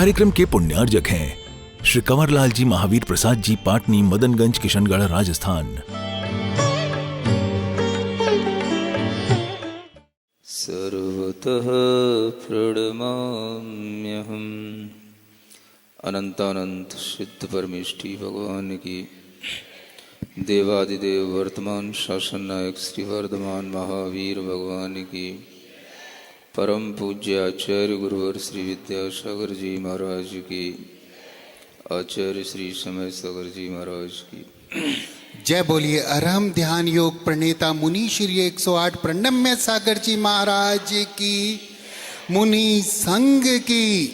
कार्यक्रम के पुण्यार्जक हैं श्री कंवरलाल जी महावीर प्रसाद जी, पाटनी, मदनगंज, किशनगढ़, राजस्थान। सर्वतः प्रणमाम्यहम्। अनंतानंत सिद्ध परमेष्टि भगवान की, देवादिदेव वर्तमान शासन नायक श्री वर्धमान महावीर भगवान की, परम पूज्य आचार्य गुरुवर श्री विद्यासागर जी महाराज की, आचार्य श्री समय सागर जी महाराज की जय बोलिए। अरहम ध्यान योग प्रणेता मुनि श्री 108 प्रणम्य सागर जी महाराज की, मुनि संघ की।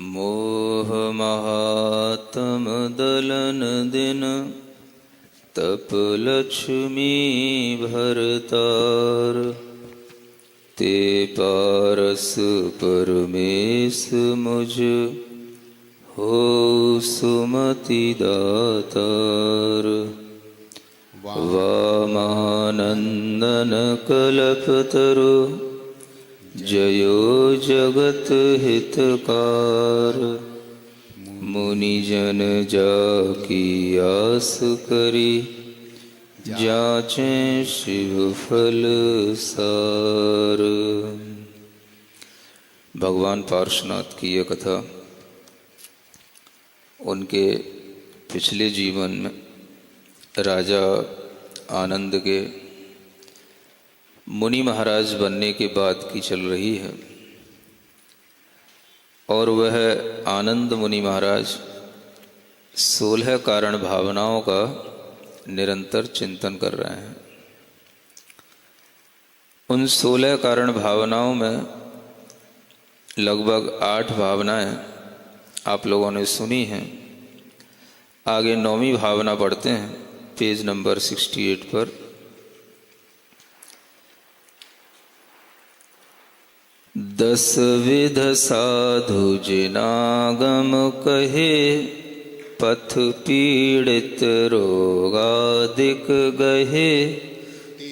मोह महात्म दलन दिन, तप लक्ष्मी भरतार, ते पारस परमेश मुझ, हो सुमति दातार। वामानंदन कल्पतरु, जयो जगत हितकार। मुनिजन जाकी आस करी, जाचे शिव फल सार। भगवान पार्श्वनाथ की यह कथा उनके पिछले जीवन में राजा आनंद के मुनि महाराज बनने के बाद की चल रही है। और वह आनंद मुनि महाराज 16 कारण भावनाओं का निरंतर चिंतन कर रहे हैं। उन 16 कारण भावनाओं में लगभग 8 भावनाएं आप लोगों ने सुनी हैं। आगे 9वीं भावना पढ़ते हैं, पेज नंबर 68 पर। दस विध साधु जिनागम कहे, पथ पीड़ित रोगादिक गहे,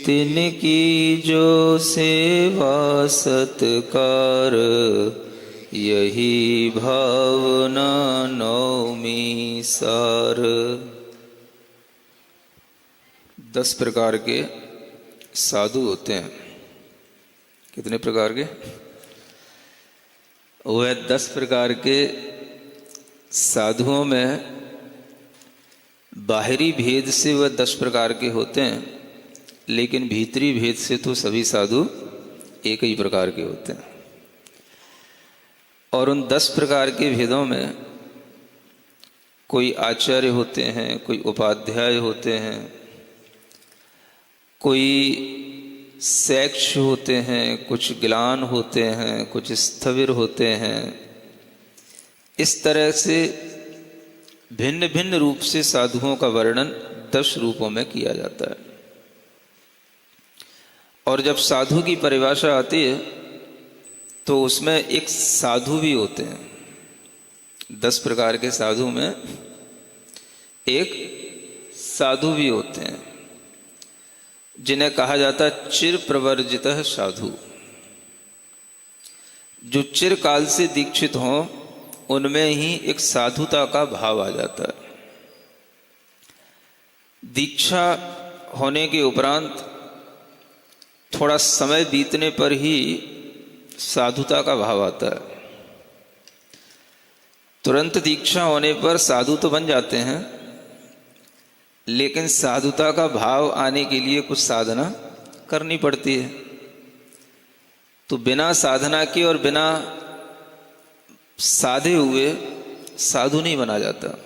तिनकी जो सेवा सत्कार, यही भावना नौमी सार। 10 प्रकार के साधु होते हैं। कितने प्रकार के? वह 10 प्रकार के साधुओं में बाहरी भेद से वह 10 प्रकार के होते हैं, लेकिन भीतरी भेद से तो सभी साधु एक ही प्रकार के होते हैं। और उन 10 प्रकार के भेदों में कोई आचार्य होते हैं, कोई उपाध्याय होते हैं, कोई शैक्ष होते हैं, कुछ ग्लान होते हैं, कुछ स्थविर होते हैं। इस तरह से भिन्न भिन्न रूप से साधुओं का वर्णन 10 रूपों में किया जाता है। और जब साधु की परिभाषा आती है तो उसमें एक साधु भी होते हैं। 10 प्रकार के साधु में एक साधु भी होते हैं, जिन्हें कहा जाता है चिर प्रवर्जित साधु। जो चिरकाल से दीक्षित हों उनमें ही एक साधुता का भाव आ जाता है। दीक्षा होने के उपरांत थोड़ा समय बीतने पर ही साधुता का भाव आता है। तुरंत दीक्षा होने पर साधु तो बन जाते हैं, लेकिन साधुता का भाव आने के लिए कुछ साधना करनी पड़ती है। तो बिना साधना के और बिना साधे हुए साधु नहीं बना जाता।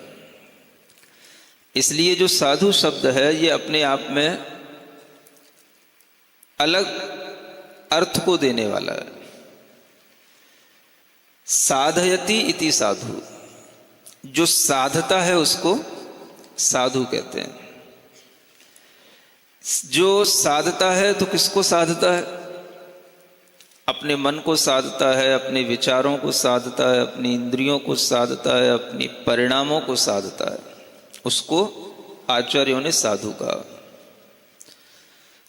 इसलिए जो साधु शब्द है ये अपने आप में अलग अर्थ को देने वाला है। साधयति इति साधु, जो साधता है उसको साधु कहते हैं। जो साधता है तो किसको साधता है? अपने मन को साधता है, अपने विचारों को साधता है, अपनी इंद्रियों को साधता है, अपनी परिणामों को साधता है। उसको आचार्यों ने साधु कहा।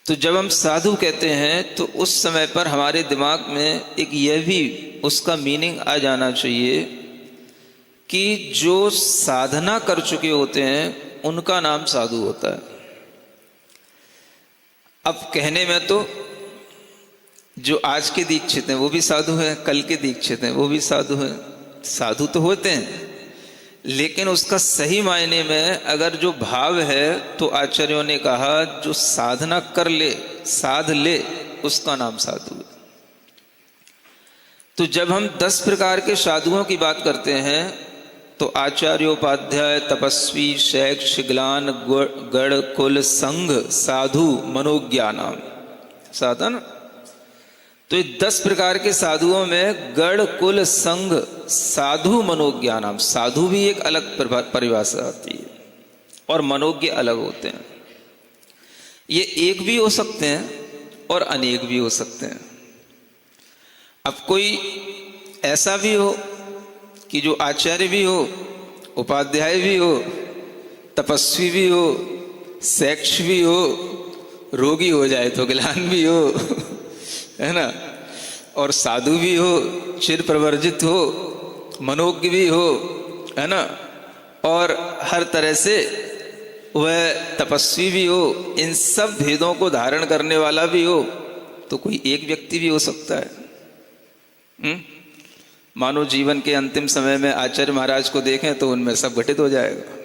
तो जब हम साधु कहते हैं तो उस समय पर हमारे दिमाग में एक यह भी उसका मीनिंग आ जाना चाहिए कि जो साधना कर चुके होते हैं उनका नाम साधु होता है। अब कहने में तो जो आज के दीक्षित हैं वो भी साधु हैं, कल के दीक्षित हैं वो भी साधु हैं, साधु तो होते हैं, लेकिन उसका सही मायने में अगर जो भाव है तो आचार्यों ने कहा जो साधना कर ले, साध ले, उसका नाम साधु है। तो जब हम 10 प्रकार के साधुओं की बात करते हैं तो आचार्योपाध्याय, तपस्वी, शैक्ष, ग्लान, गण, कुल, संघ, साधु, मनोज्ञानाम, साधन। तो ये 10 प्रकार के साधुओं में गण, कुल, संघ, साधु, मनोज्ञानाम, साधु भी एक अलग परिभाषा आती है और मनोज्ञ अलग होते हैं। ये एक भी हो सकते हैं और अनेक भी हो सकते हैं। अब कोई ऐसा भी हो कि जो आचार्य भी हो, उपाध्याय भी हो, तपस्वी भी हो, शैक्ष भी हो, रोगी हो जाए तो गिलान भी हो है ना, और साधु भी हो, चिर प्रवर्जित हो, मनोज्ञ भी हो, है ना, और हर तरह से वह तपस्वी भी हो, इन सब भेदों को धारण करने वाला भी हो, तो कोई एक व्यक्ति भी हो सकता है। मानो जीवन के अंतिम समय में आचार्य महाराज को देखें तो उनमें सब घटित हो जाएगा।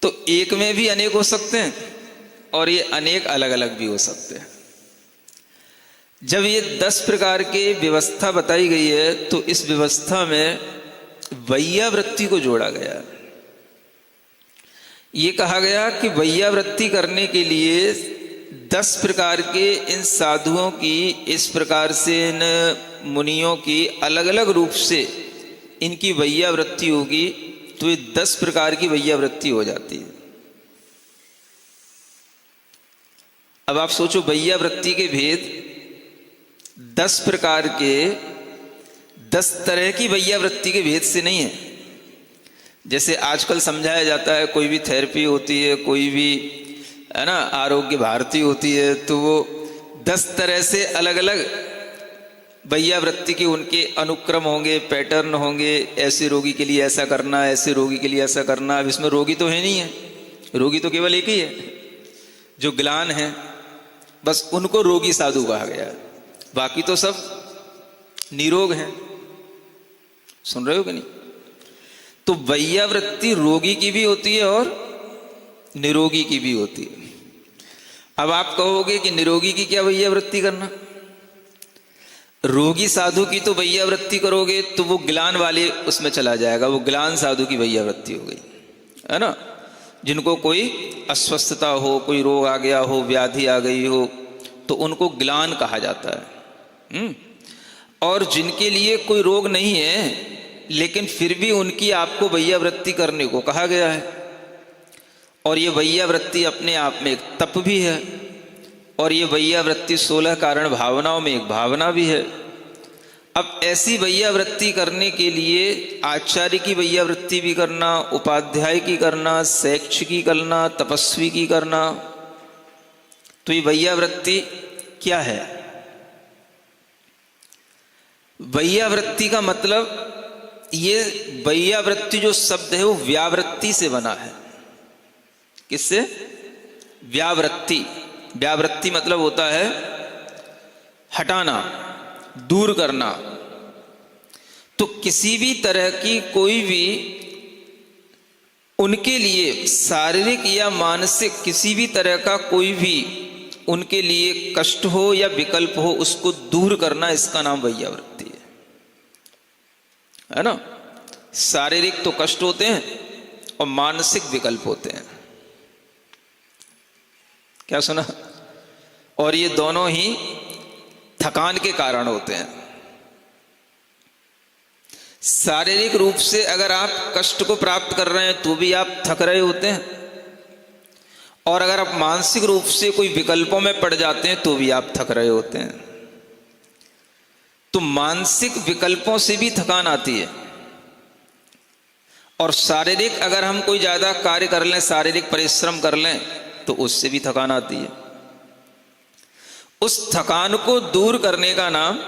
तो एक में भी अनेक हो सकते हैं और ये अनेक अलग अलग भी हो सकते हैं। जब ये 10 प्रकार की व्यवस्था बताई गई है तो इस व्यवस्था में वैयावृत्ति को जोड़ा गया। ये कहा गया कि वैयावृत्ति करने के लिए 10 प्रकार के इन साधुओं की, इस प्रकार से इन मुनियों की अलग अलग रूप से इनकी वैयावृत्ति होगी तो ये 10 प्रकार की वैयावृत्ति हो जाती है। अब आप सोचो वैयावृत्ति के भेद 10 प्रकार के 10 तरह की वैयावृत्ति के भेद से नहीं है। जैसे आजकल समझाया जाता है, कोई भी थेरेपी होती है, कोई भी है ना आरोग्य भारती होती है, तो वो 10 तरह से अलग अलग वैयावृत्ति के उनके अनुक्रम होंगे, पैटर्न होंगे, ऐसे रोगी के लिए ऐसा करना, ऐसे रोगी के लिए ऐसा करना। अब इसमें रोगी तो है नहीं है, रोगी तो केवल एक ही है, जो ग्लान है, बस उनको रोगी साधु कहा गया है, बाकी तो सब निरोग हैं। सुन रहे हो कि नहीं? तो वैयावृत्ति रोगी की भी होती है और निरोगी की भी होती है। अब आप कहोगे कि निरोगी की क्या वैयावृत्ति करना, रोगी साधु की तो वैयावृत्ति करोगे तो वो ग्लान वाले उसमें चला जाएगा, वो ग्लान साधु की वैयावृत्ति हो गई, है ना। जिनको कोई अस्वस्थता हो, कोई रोग आ गया हो, व्याधि आ गई हो, तो उनको ग्लान कहा जाता है। और जिनके लिए कोई रोग नहीं है लेकिन फिर भी उनकी आपको वैयावृत्ति करने को कहा गया है, और ये वैयावृत्ति अपने आप में एक तप भी है, और ये वैयावृत्ति 16 कारण भावनाओं में एक भावना भी है। अब ऐसी वैयावृत्ति करने के लिए आचार्य की वैयावृत्ति भी करना, उपाध्याय की करना, शैक्ष की करना, तपस्वी की करना, तो ये वैयावृत्ति क्या है? वैयावृत्ति का मतलब, ये वैयावृत्ति जो शब्द है वो व्यावृत्ति से बना है। किससे? व्यावृत्ति। व्यावृत्ति मतलब होता है हटाना, दूर करना। तो किसी भी तरह की कोई भी उनके लिए शारीरिक या मानसिक किसी भी तरह का कोई भी उनके लिए कष्ट हो या विकल्प हो, उसको दूर करना, इसका नाम वैयावृत्ति है ना। शारीरिक तो कष्ट होते हैं और मानसिक विकल्प होते हैं। क्या सुना? और ये दोनों ही थकान के कारण होते हैं। शारीरिक रूप से अगर आप कष्ट को प्राप्त कर रहे हैं तो भी आप थक रहे होते हैं, और अगर आप मानसिक रूप से कोई विकल्पों में पड़ जाते हैं तो भी आप थक रहे होते हैं। तो मानसिक विकल्पों से भी थकान आती है, और शारीरिक अगर हम कोई ज्यादा कार्य कर लें, शारीरिक परिश्रम कर लें, तो उससे भी थकान आती है। उस थकान को दूर करने का नाम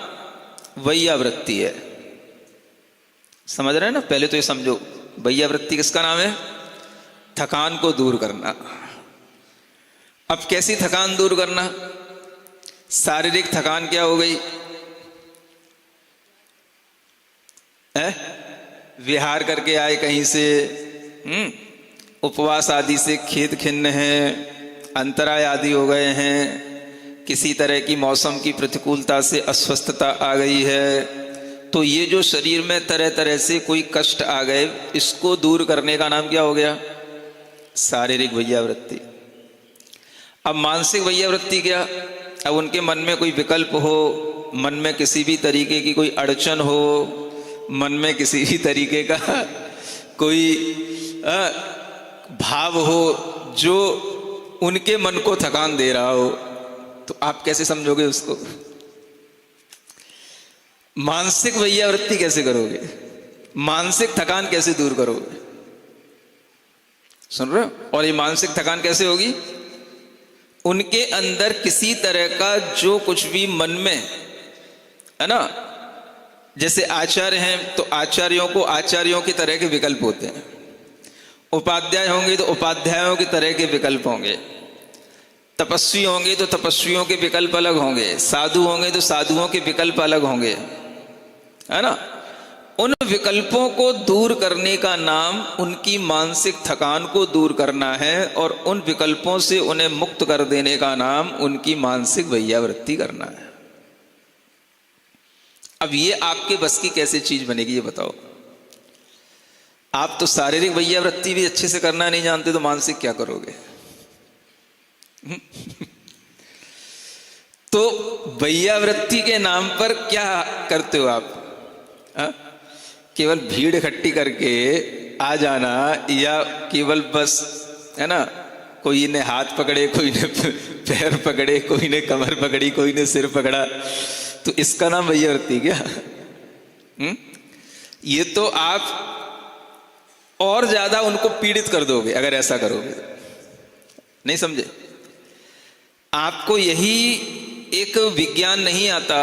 वैयावृत्ति है। समझ रहे हैं ना? पहले तो ये समझो, वैयावृत्ति किसका नाम है? थकान को दूर करना। अब कैसी थकान दूर करना? शारीरिक थकान क्या हो गई है? विहार करके आए कहीं से, उपवास आदि से खेद खिन्न है, अंतराय आदि हो गए हैं, किसी तरह की मौसम की प्रतिकूलता से अस्वस्थता आ गई है, तो ये जो शरीर में तरह तरह से कोई कष्ट आ गए, इसको दूर करने का नाम क्या हो गया? शारीरिक वैयावृत्ति। अब मानसिक वैयावृत्ति क्या? अब उनके मन में कोई विकल्प हो, मन में किसी भी तरीके की कोई अड़चन हो, मन में किसी भी तरीके का कोई भाव हो जो उनके मन को थकान दे रहा हो, तो आप कैसे समझोगे उसको? मानसिक वैयावृत्ति कैसे करोगे? मानसिक थकान कैसे दूर करोगे? सुन रहे हो? और ये मानसिक थकान कैसे होगी? उनके अंदर किसी तरह का जो कुछ भी मन में है ना, जैसे आचार्य हैं तो आचार्यों को आचार्यों की तरह के विकल्प होते हैं, उपाध्याय होंगे तो उपाध्यायों की तरह के विकल्प होंगे, तपस्वी होंगे तो तपस्वियों के विकल्प अलग होंगे, साधु होंगे तो साधुओं के विकल्प अलग होंगे, है ना? उन विकल्पों को दूर करने का नाम उनकी मानसिक थकान को दूर करना है, और उन विकल्पों से उन्हें मुक्त कर देने का नाम उनकी मानसिक वैयावृत्ति करना है। अब ये आपके बस की कैसे चीज बनेगी, ये बताओ? आप तो शारीरिक वैयावृत्ति भी अच्छे से करना नहीं जानते, तो मानसिक क्या करोगे? तो वैयावृत्ति के नाम पर क्या करते हो आप? केवल भीड़ इकट्ठी करके आ जाना, या केवल बस है ना, कोई ने हाथ पकड़े, कोई ने पैर पकड़े, कोई ने कमर पकड़ी, कोई ने सिर पकड़ा, तो इसका नाम वैयावृत्ति क्या? ये तो आप और ज्यादा उनको पीड़ित कर दोगे अगर ऐसा करोगे। नहीं समझे? आपको यही एक विज्ञान नहीं आता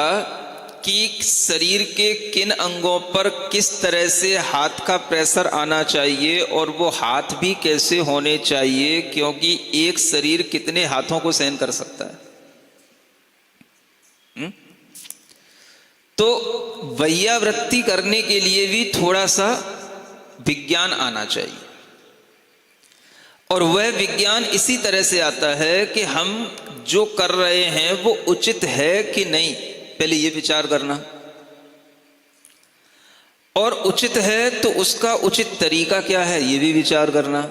कि शरीर के किन अंगों पर किस तरह से हाथ का प्रेशर आना चाहिए और वो हाथ भी कैसे होने चाहिए, क्योंकि एक शरीर कितने हाथों को सहन कर सकता है। तो वैयावृत्ति करने के लिए भी थोड़ा सा विज्ञान आना चाहिए, और वह विज्ञान इसी तरह से आता है कि हम जो कर रहे हैं वो उचित है कि नहीं, पहले ये विचार करना, और उचित है तो उसका उचित तरीका क्या है, ये भी विचार करना।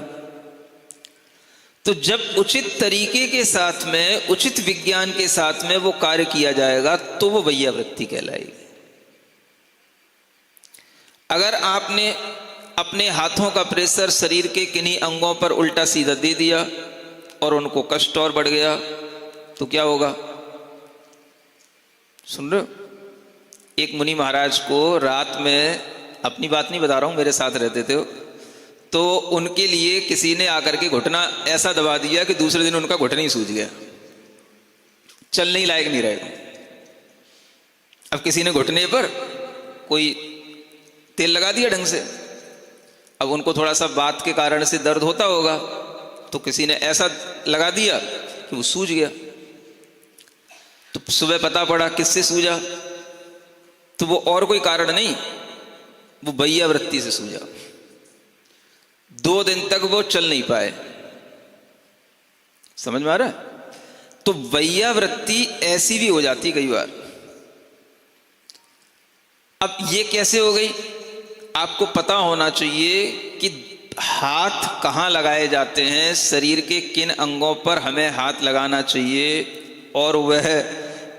तो जब उचित तरीके के साथ में, उचित विज्ञान के साथ में वो कार्य किया जाएगा तो वो वैयावृत्ति कहलाएगी। अगर आपने अपने हाथों का प्रेशर शरीर के किन्हीं अंगों पर उल्टा सीधा दे दिया और उनको कष्ट और बढ़ गया, तो क्या होगा? सुन रहे हो? एक मुनि महाराज को रात में, अपनी बात नहीं बता रहा हूं, मेरे साथ रहते थे, तो उनके लिए किसी ने आकर के घुटना ऐसा दबा दिया कि दूसरे दिन उनका घुटना ही सूज गया, चलने ही लायक नहीं रहेगा। अब किसी ने घुटने पर कोई तेल लगा दिया ढंग से, अब उनको थोड़ा सा बात के कारण से दर्द होता होगा, तो किसी ने ऐसा लगा दिया कि वो सूज गया। तो सुबह पता पड़ा किससे सूजा, तो वो और कोई कारण नहीं, वो वैयावृत्ति से सूजा। 2 दिन तक वो चल नहीं पाए। समझ में आ रहा है? तो वैयावृत्ति ऐसी भी हो जाती कई बार। अब ये कैसे हो गई? आपको पता होना चाहिए कि हाथ कहाँ लगाए जाते हैं, शरीर के किन अंगों पर हमें हाथ लगाना चाहिए, और वह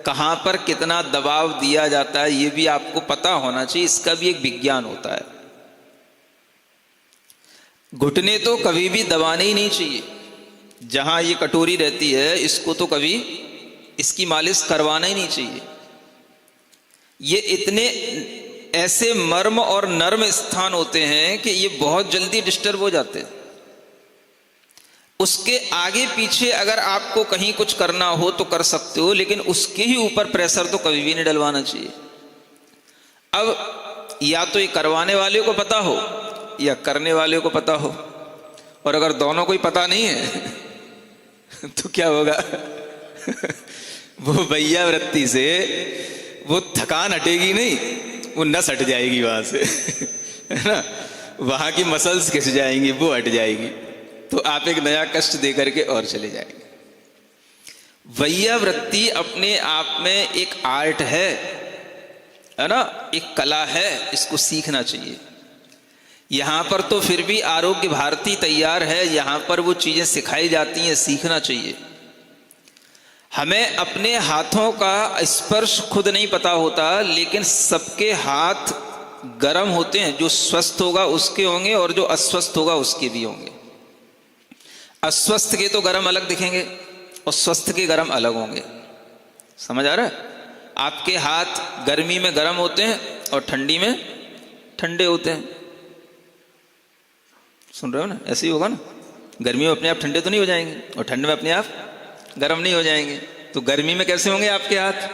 कहाँ पर कितना दबाव दिया जाता है, ये भी आपको पता होना चाहिए। इसका भी एक विज्ञान होता है। घुटने तो कभी भी दबाने ही नहीं चाहिए। जहां ये कटोरी रहती है, इसको तो कभी इसकी मालिश करवाना ही नहीं चाहिए। ये इतने ऐसे मर्म और नर्म स्थान होते हैं कि ये बहुत जल्दी डिस्टर्ब हो जाते हैं। उसके आगे पीछे अगर आपको कहीं कुछ करना हो तो कर सकते हो, लेकिन उसके ही ऊपर प्रेशर तो कभी भी नहीं डलवाना चाहिए। अब या तो ये करवाने वाले को पता हो या करने वाले को पता हो, और अगर दोनों को ही पता नहीं है तो क्या होगा वो भैया वृत्ति से वो थकान हटेगी नहीं, वो नस हट जाएगी वहां से है ना, वहां की मसल्स खिंच जाएंगी, वो हट जाएगी, तो आप एक नया कष्ट दे करके और चले जाएंगे। वैया वृत्ति अपने आप में एक आर्ट है ना, एक कला है, इसको सीखना चाहिए। यहां पर तो फिर भी आरोग्य भारती तैयार है, यहां पर वो चीजें सिखाई जाती हैं, सीखना चाहिए। हमें अपने हाथों का स्पर्श खुद नहीं पता होता, लेकिन सबके हाथ गर्म होते हैं, जो स्वस्थ होगा उसके होंगे और जो अस्वस्थ होगा उसके भी होंगे। अस्वस्थ के तो गर्म अलग दिखेंगे और स्वस्थ के गर्म अलग होंगे। समझ आ रहा है? आपके हाथ गर्मी में गर्म होते हैं और ठंडी में ठंडे होते हैं। सुन रहे हो ना? ऐसे ही होगा ना, गर्मी में अपने आप ठंडे तो नहीं हो जाएंगे और ठंड में अपने आप गर्म नहीं हो जाएंगे। तो गर्मी में कैसे होंगे आपके हाथ?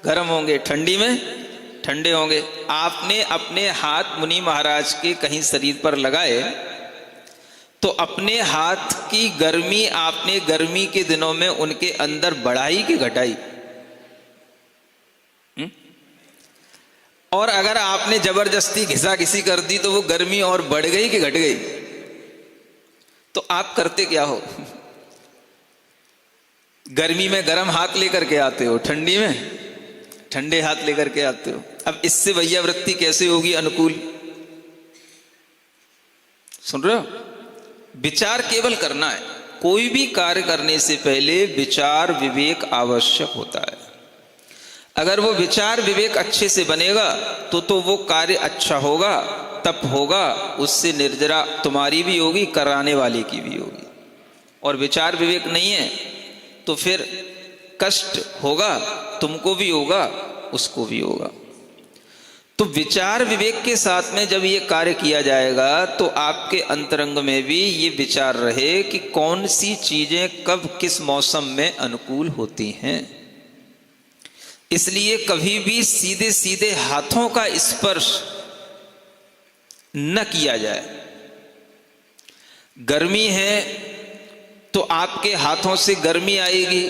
गर्म होंगे, ठंडी में ठंडे होंगे। आपने अपने हाथ मुनि महाराज के कहीं शरीर पर लगाए तो अपने हाथ की गर्मी आपने गर्मी के दिनों में उनके अंदर बढ़ाई कि घटाई? और अगर आपने जबरदस्ती घिसा घिसी कर दी तो वो गर्मी और बढ़ गई कि घट गई? तो आप करते क्या हो? गर्मी में गर्म हाथ लेकर के आते हो, ठंडी में ठंडे हाथ लेकर के आते हो। अब इससे वैया वृत्ति कैसे होगी अनुकूल? सुन रहे हो? विचार केवल करना है। कोई भी कार्य करने से पहले विचार विवेक आवश्यक होता है। अगर वो विचार विवेक अच्छे से बनेगा तो वो कार्य अच्छा होगा, तप होगा, उससे निर्जरा तुम्हारी भी होगी, कराने वाले की भी होगी। और विचार विवेक नहीं है तो फिर कष्ट होगा, तुमको भी होगा, उसको भी होगा। तो विचार विवेक के साथ में जब ये कार्य किया जाएगा तो आपके अंतरंग में भी ये विचार रहे कि कौन सी चीजें कब किस मौसम में अनुकूल होती हैं। इसलिए कभी भी सीधे सीधे हाथों का स्पर्श न किया जाए। गर्मी है तो आपके हाथों से गर्मी आएगी,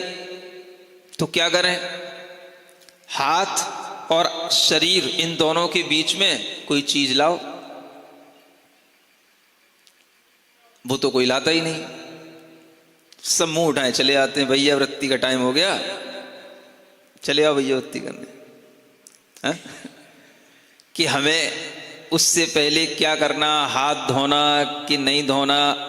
तो क्या करें? हाथ और शरीर इन दोनों के बीच में कोई चीज लाओ। वो तो कोई लाता ही नहीं, सब मुंह उठाए चले आते हैं, भैया वृत्ति का टाइम हो गया, चले आओ भैया वृत्ति करने। है? कि हमें उससे पहले क्या करना, हाथ धोना कि नहीं धोना,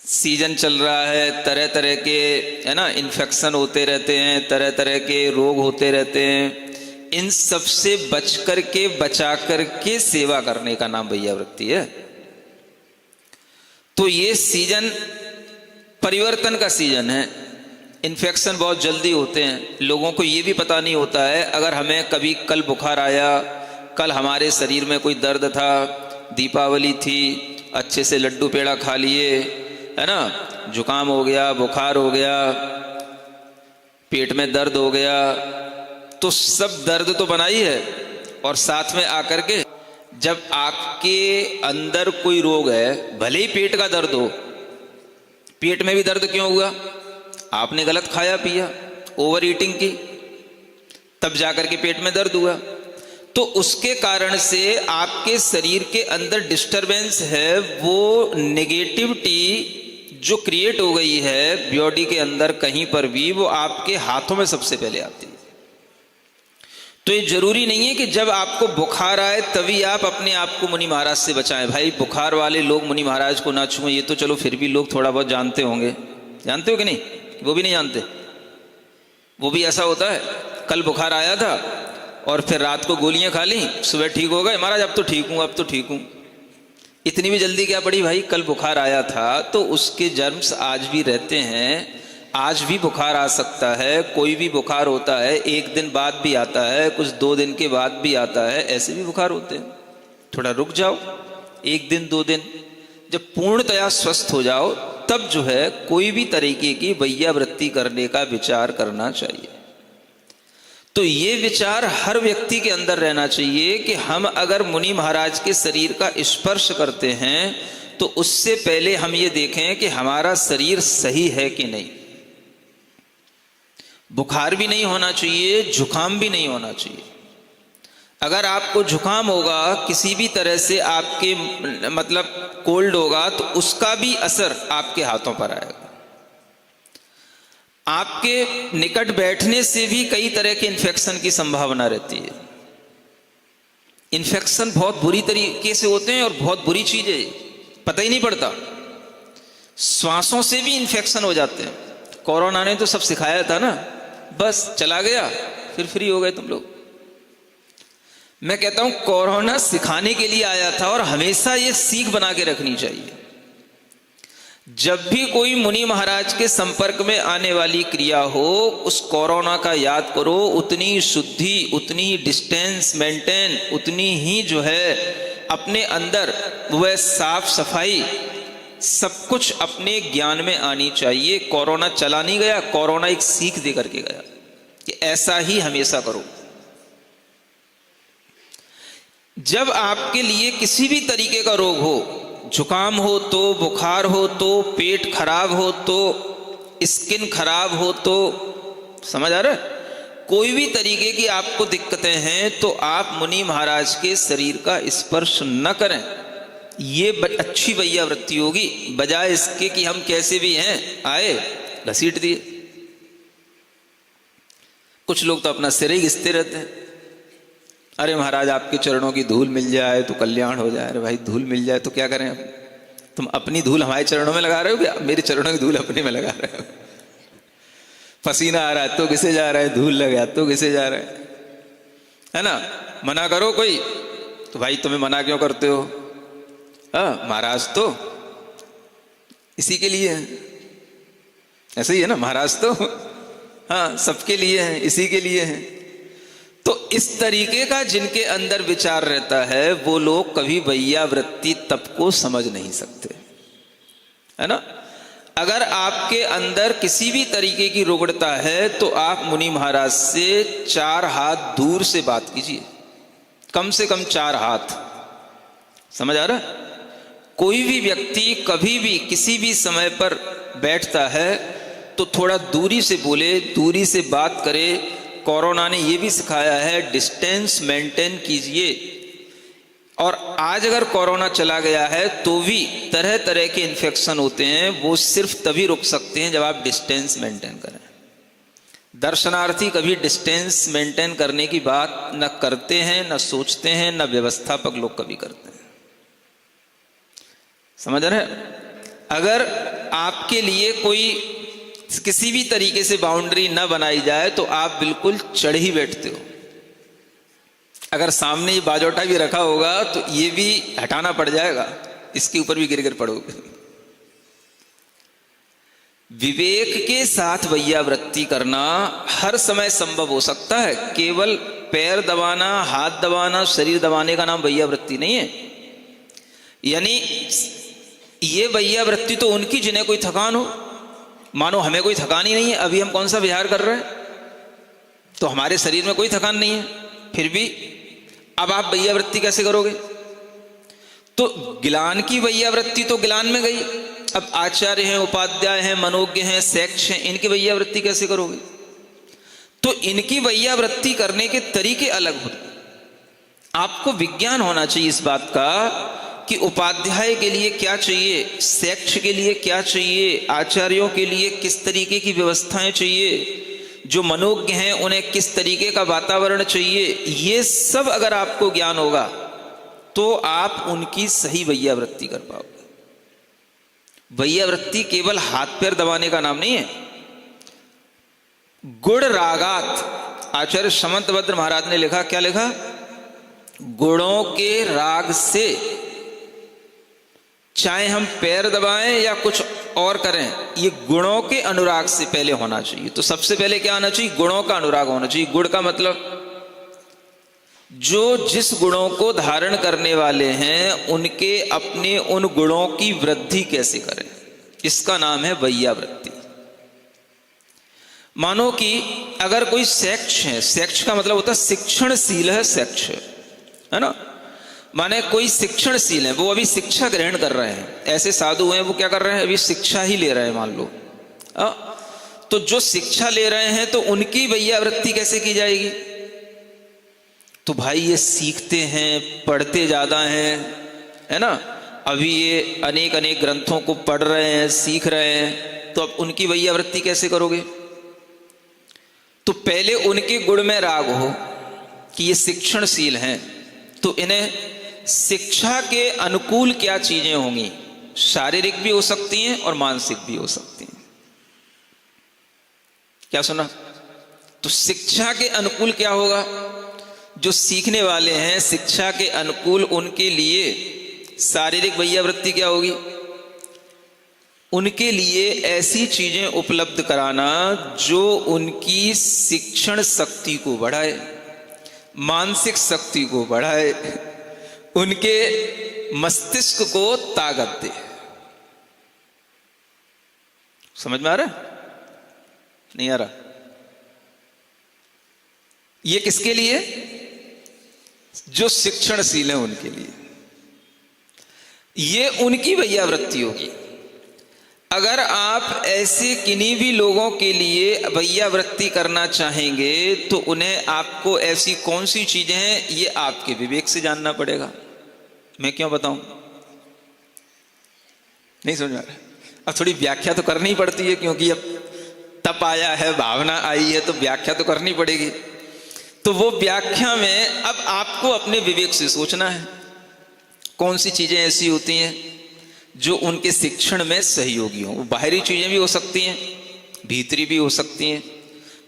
सीजन चल रहा है, तरह तरह के है ना इन्फेक्शन होते रहते हैं, तरह तरह के रोग होते रहते हैं। इन सब से बच करके बचा करके सेवा करने का नाम भैया वृत्ति है। तो ये सीजन परिवर्तन का सीजन है। इन्फेक्शन बहुत जल्दी होते हैं, लोगों को ये भी पता नहीं होता है। अगर हमें कभी कल बुखार आया, कल हमारे शरीर में कोई दर्द था, दीपावली थी, अच्छे से लड्डू पेड़ा खा लिए, है ना, जुकाम हो गया, बुखार हो गया, पेट में दर्द हो गया, तो सब दर्द तो बना ही है। और साथ में आकर के जब आपके अंदर कोई रोग है, भले ही पेट का दर्द हो, पेट में भी दर्द क्यों हुआ? आपने गलत खाया पिया, ओवर ईटिंग की, तब जाकर के पेट में दर्द हुआ। तो उसके कारण से आपके शरीर के अंदर डिस्टरबेंस है, वो नेगेटिविटी जो क्रिएट हो गई है बॉडी के अंदर कहीं पर भी, वो आपके हाथों में सबसे पहले आती है। तो ये जरूरी नहीं है कि जब आपको बुखार आए तभी आप अपने आप को मुनि महाराज से बचाएं। भाई बुखार वाले लोग मुनि महाराज को ना छुएं, ये तो चलो फिर भी लोग थोड़ा बहुत जानते होंगे। जानते हो कि नहीं? वो भी नहीं जानते। वो भी ऐसा होता है, कल बुखार आया था और फिर रात को गोलियां खा ली, सुबह ठीक हो गए, महाराज अब तो ठीक हूं, अब तो ठीक हूं। इतनी भी जल्दी क्या पड़ी भाई? कल बुखार आया था तो उसके जर्म्स आज भी रहते हैं, आज भी बुखार आ सकता है। कोई भी बुखार होता है, एक दिन बाद भी आता है, कुछ 2 दिन के बाद भी आता है, ऐसे भी बुखार होते हैं। थोड़ा रुक जाओ, 1 दिन 2 दिन, जब पूर्णतया स्वस्थ हो जाओ तब जो है कोई भी तरीके की वैयावृत्ति करने का विचार करना चाहिए। तो ये विचार हर व्यक्ति के अंदर रहना चाहिए कि हम अगर मुनि महाराज के शरीर का स्पर्श करते हैं तो उससे पहले हम ये देखें कि हमारा शरीर सही है कि नहीं। बुखार भी नहीं होना चाहिए, जुकाम भी नहीं होना चाहिए। अगर आपको जुकाम होगा, किसी भी तरह से आपके मतलब कोल्ड होगा, तो उसका भी असर आपके हाथों पर आएगा। आपके निकट बैठने से भी कई तरह के इन्फेक्शन की संभावना रहती है। इन्फेक्शन बहुत बुरी तरीके से होते हैं और बहुत बुरी चीज है, पता ही नहीं पड़ता। श्वासों से भी इन्फेक्शन हो जाते हैं। कोरोना ने तो सब सिखाया था ना, बस चला गया फिर फ्री हो गए तुम लोग। मैं कहता हूं कोरोना सिखाने के लिए आया था और हमेशा ये सीख बना के रखनी चाहिए। जब भी कोई मुनि महाराज के संपर्क में आने वाली क्रिया हो, उस कोरोना का याद करो, उतनी शुद्धि, उतनी डिस्टेंस मेंटेन, उतनी ही जो है अपने अंदर वह साफ सफाई सब कुछ अपने ज्ञान में आनी चाहिए। कोरोना चला नहीं गया, कोरोना एक सीख दे करके गया कि ऐसा ही हमेशा करो। जब आपके लिए किसी भी तरीके का रोग हो, जुकाम हो तो, बुखार हो तो, पेट खराब हो तो, स्किन खराब हो तो, समझ आ रहा है, कोई भी तरीके की आपको दिक्कतें हैं तो आप मुनि महाराज के शरीर का स्पर्श न करें। ये अच्छी वैयावृत्ति होगी, बजाय इसके कि हम कैसे भी हैं आए घसीट दिए। कुछ लोग तो अपना सिर ही घिसते रहते हैं। अरे महाराज आपके चरणों की धूल मिल जाए तो कल्याण हो जाए। अरे भाई धूल मिल जाए तो क्या करें हम? तुम अपनी धूल हमारे चरणों में लगा रहे हो क्या? मेरे चरणों की धूल अपने में लगा रहे हो। पसीना आ रहा है तो घिसे जा रहा है, धूल लगा तो घिसे जा रहा है ना। मना करो कोई तो भाई तुम्हें मना क्यों करते हो? महाराज तो इसी के लिए है, ऐसे ही है ना, महाराज तो हाँ सबके लिए है, इसी के लिए है। तो इस तरीके का जिनके अंदर विचार रहता है वो लोग कभी वैयावृत्ति तप को समझ नहीं सकते, है ना। अगर आपके अंदर किसी भी तरीके की रुग्णता है तो आप मुनि महाराज से 4 हाथ दूर से बात कीजिए, कम से कम 4 हाथ। समझ आ रहा है? कोई भी व्यक्ति कभी भी किसी भी समय पर बैठता है तो थोड़ा दूरी से बोले, दूरी से बात करे। कोरोना ने यह भी सिखाया है डिस्टेंस मेंटेन कीजिए। और आज अगर कोरोना चला गया है तो भी तरह तरह के इन्फेक्शन होते हैं, वो सिर्फ तभी रुक सकते हैं जब आप डिस्टेंस मेंटेन करें। दर्शनार्थी कभी डिस्टेंस मेंटेन करने की बात न करते हैं, न सोचते हैं, न व्यवस्थापक लोग कभी करते हैं। समझ रहे हैं? अगर आपके लिए कोई किसी भी तरीके से बाउंड्री न बनाई जाए तो आप बिल्कुल चढ़ ही बैठते हो। अगर सामने ये बाजोटा भी रखा होगा तो ये भी हटाना पड़ जाएगा, इसके ऊपर भी गिर गिर पड़ोगे। विवेक के साथ वैयावृत्ति करना हर समय संभव हो सकता है। केवल पैर दबाना, हाथ दबाना, शरीर दबाने का नाम वैयावृत्ति नहीं है। यानी ये वैयावृत्ति तो उनकी जिन्हें कोई थकान हो। मानो हमें कोई थकान ही नहीं है, अभी हम कौन सा विहार कर रहे हैं तो हमारे शरीर में कोई थकान नहीं है, फिर भी अब आप वैयावृत्ति कैसे करोगे? तो गिलान की वैयावृत्ति तो गिलान में गई। अब आचार्य हैं, उपाध्याय हैं, मनोज्ञ हैं, शैक्ष हैं, इनकी वैयावृत्ति कैसे करोगे? तो इनकी वैयावृत्ति करने के तरीके अलग होते। आपको विज्ञान होना चाहिए इस बात का कि उपाध्याय के लिए क्या चाहिए, शैक्ष के लिए क्या चाहिए, आचार्यों के लिए किस तरीके की व्यवस्थाएं चाहिए, जो मनोज्ञ हैं उन्हें किस तरीके का वातावरण चाहिए। ये सब अगर आपको ज्ञान होगा तो आप उनकी सही वैयावृत्ति कर पाओगे। वैयावृत्ति केवल हाथ पैर दबाने का नाम नहीं है। गुण रागात, आचार्य समंतभद्र महाराज ने लिखा, क्या लिखा? गुणों के राग से, चाहे हम पैर दबाएं या कुछ और करें, ये गुणों के अनुराग से पहले होना चाहिए। तो सबसे पहले क्या आना चाहिए? गुणों का अनुराग होना चाहिए। गुण का मतलब जो जिस गुणों को धारण करने वाले हैं उनके अपने उन गुणों की वृद्धि कैसे करें, इसका नाम है वैयावृत्ति। मानो कि अगर कोई सेक्ष है, सेक्ष का मतलब होता है शिक्षणशील है, सेक्ष है ना, माने कोई शिक्षणशील है, वो अभी शिक्षा ग्रहण कर रहे हैं। ऐसे साधु हैं वो क्या कर रहे हैं, अभी शिक्षा ही ले रहे हैं मान लो। तो जो शिक्षा ले रहे हैं तो उनकी वैयावृत्ति कैसे की जाएगी? तो भाई ये सीखते हैं, पढ़ते ज्यादा हैं, है ना, अभी ये अनेक अनेक ग्रंथों को पढ़ रहे हैं, सीख रहे हैं, तो अब उनकी वैयावृत्ति कैसे करोगे? तो पहले उनके गुण में राग हो कि ये शिक्षणशील हैं, तो इन्हें शिक्षा के अनुकूल क्या चीजें होंगी, शारीरिक भी हो सकती हैं और मानसिक भी हो सकती हैं। क्या सुना? तो शिक्षा के अनुकूल क्या होगा? जो सीखने वाले हैं शिक्षा के अनुकूल, उनके लिए शारीरिक वैयावृत्ति क्या होगी? उनके लिए ऐसी चीजें उपलब्ध कराना जो उनकी शिक्षण शक्ति को बढ़ाए, मानसिक शक्ति को बढ़ाए, उनके मस्तिष्क को ताकत दे। समझ में आ रहा है? नहीं आ रहा? ये किसके लिए? जो शिक्षणशील है उनके लिए। ये उनकी वैयावृत्ति होगी। अगर आप ऐसे किन्हीं भी लोगों के लिए वैयावृत्ति करना चाहेंगे तो उन्हें आपको ऐसी कौन सी चीजें हैं ये आपके विवेक से जानना पड़ेगा। मैं क्यों बताऊं? नहीं समझ आ रहा? अब थोड़ी व्याख्या तो करनी पड़ती है, क्योंकि अब तप आया है, भावना आई है, तो व्याख्या तो करनी पड़ेगी। तो वो व्याख्या में अब आपको अपने विवेक से सोचना है कौन सी चीजें ऐसी होती हैं जो उनके शिक्षण में सहयोगी हो। वो बाहरी चीजें भी हो सकती हैं, भीतरी भी हो सकती हैं।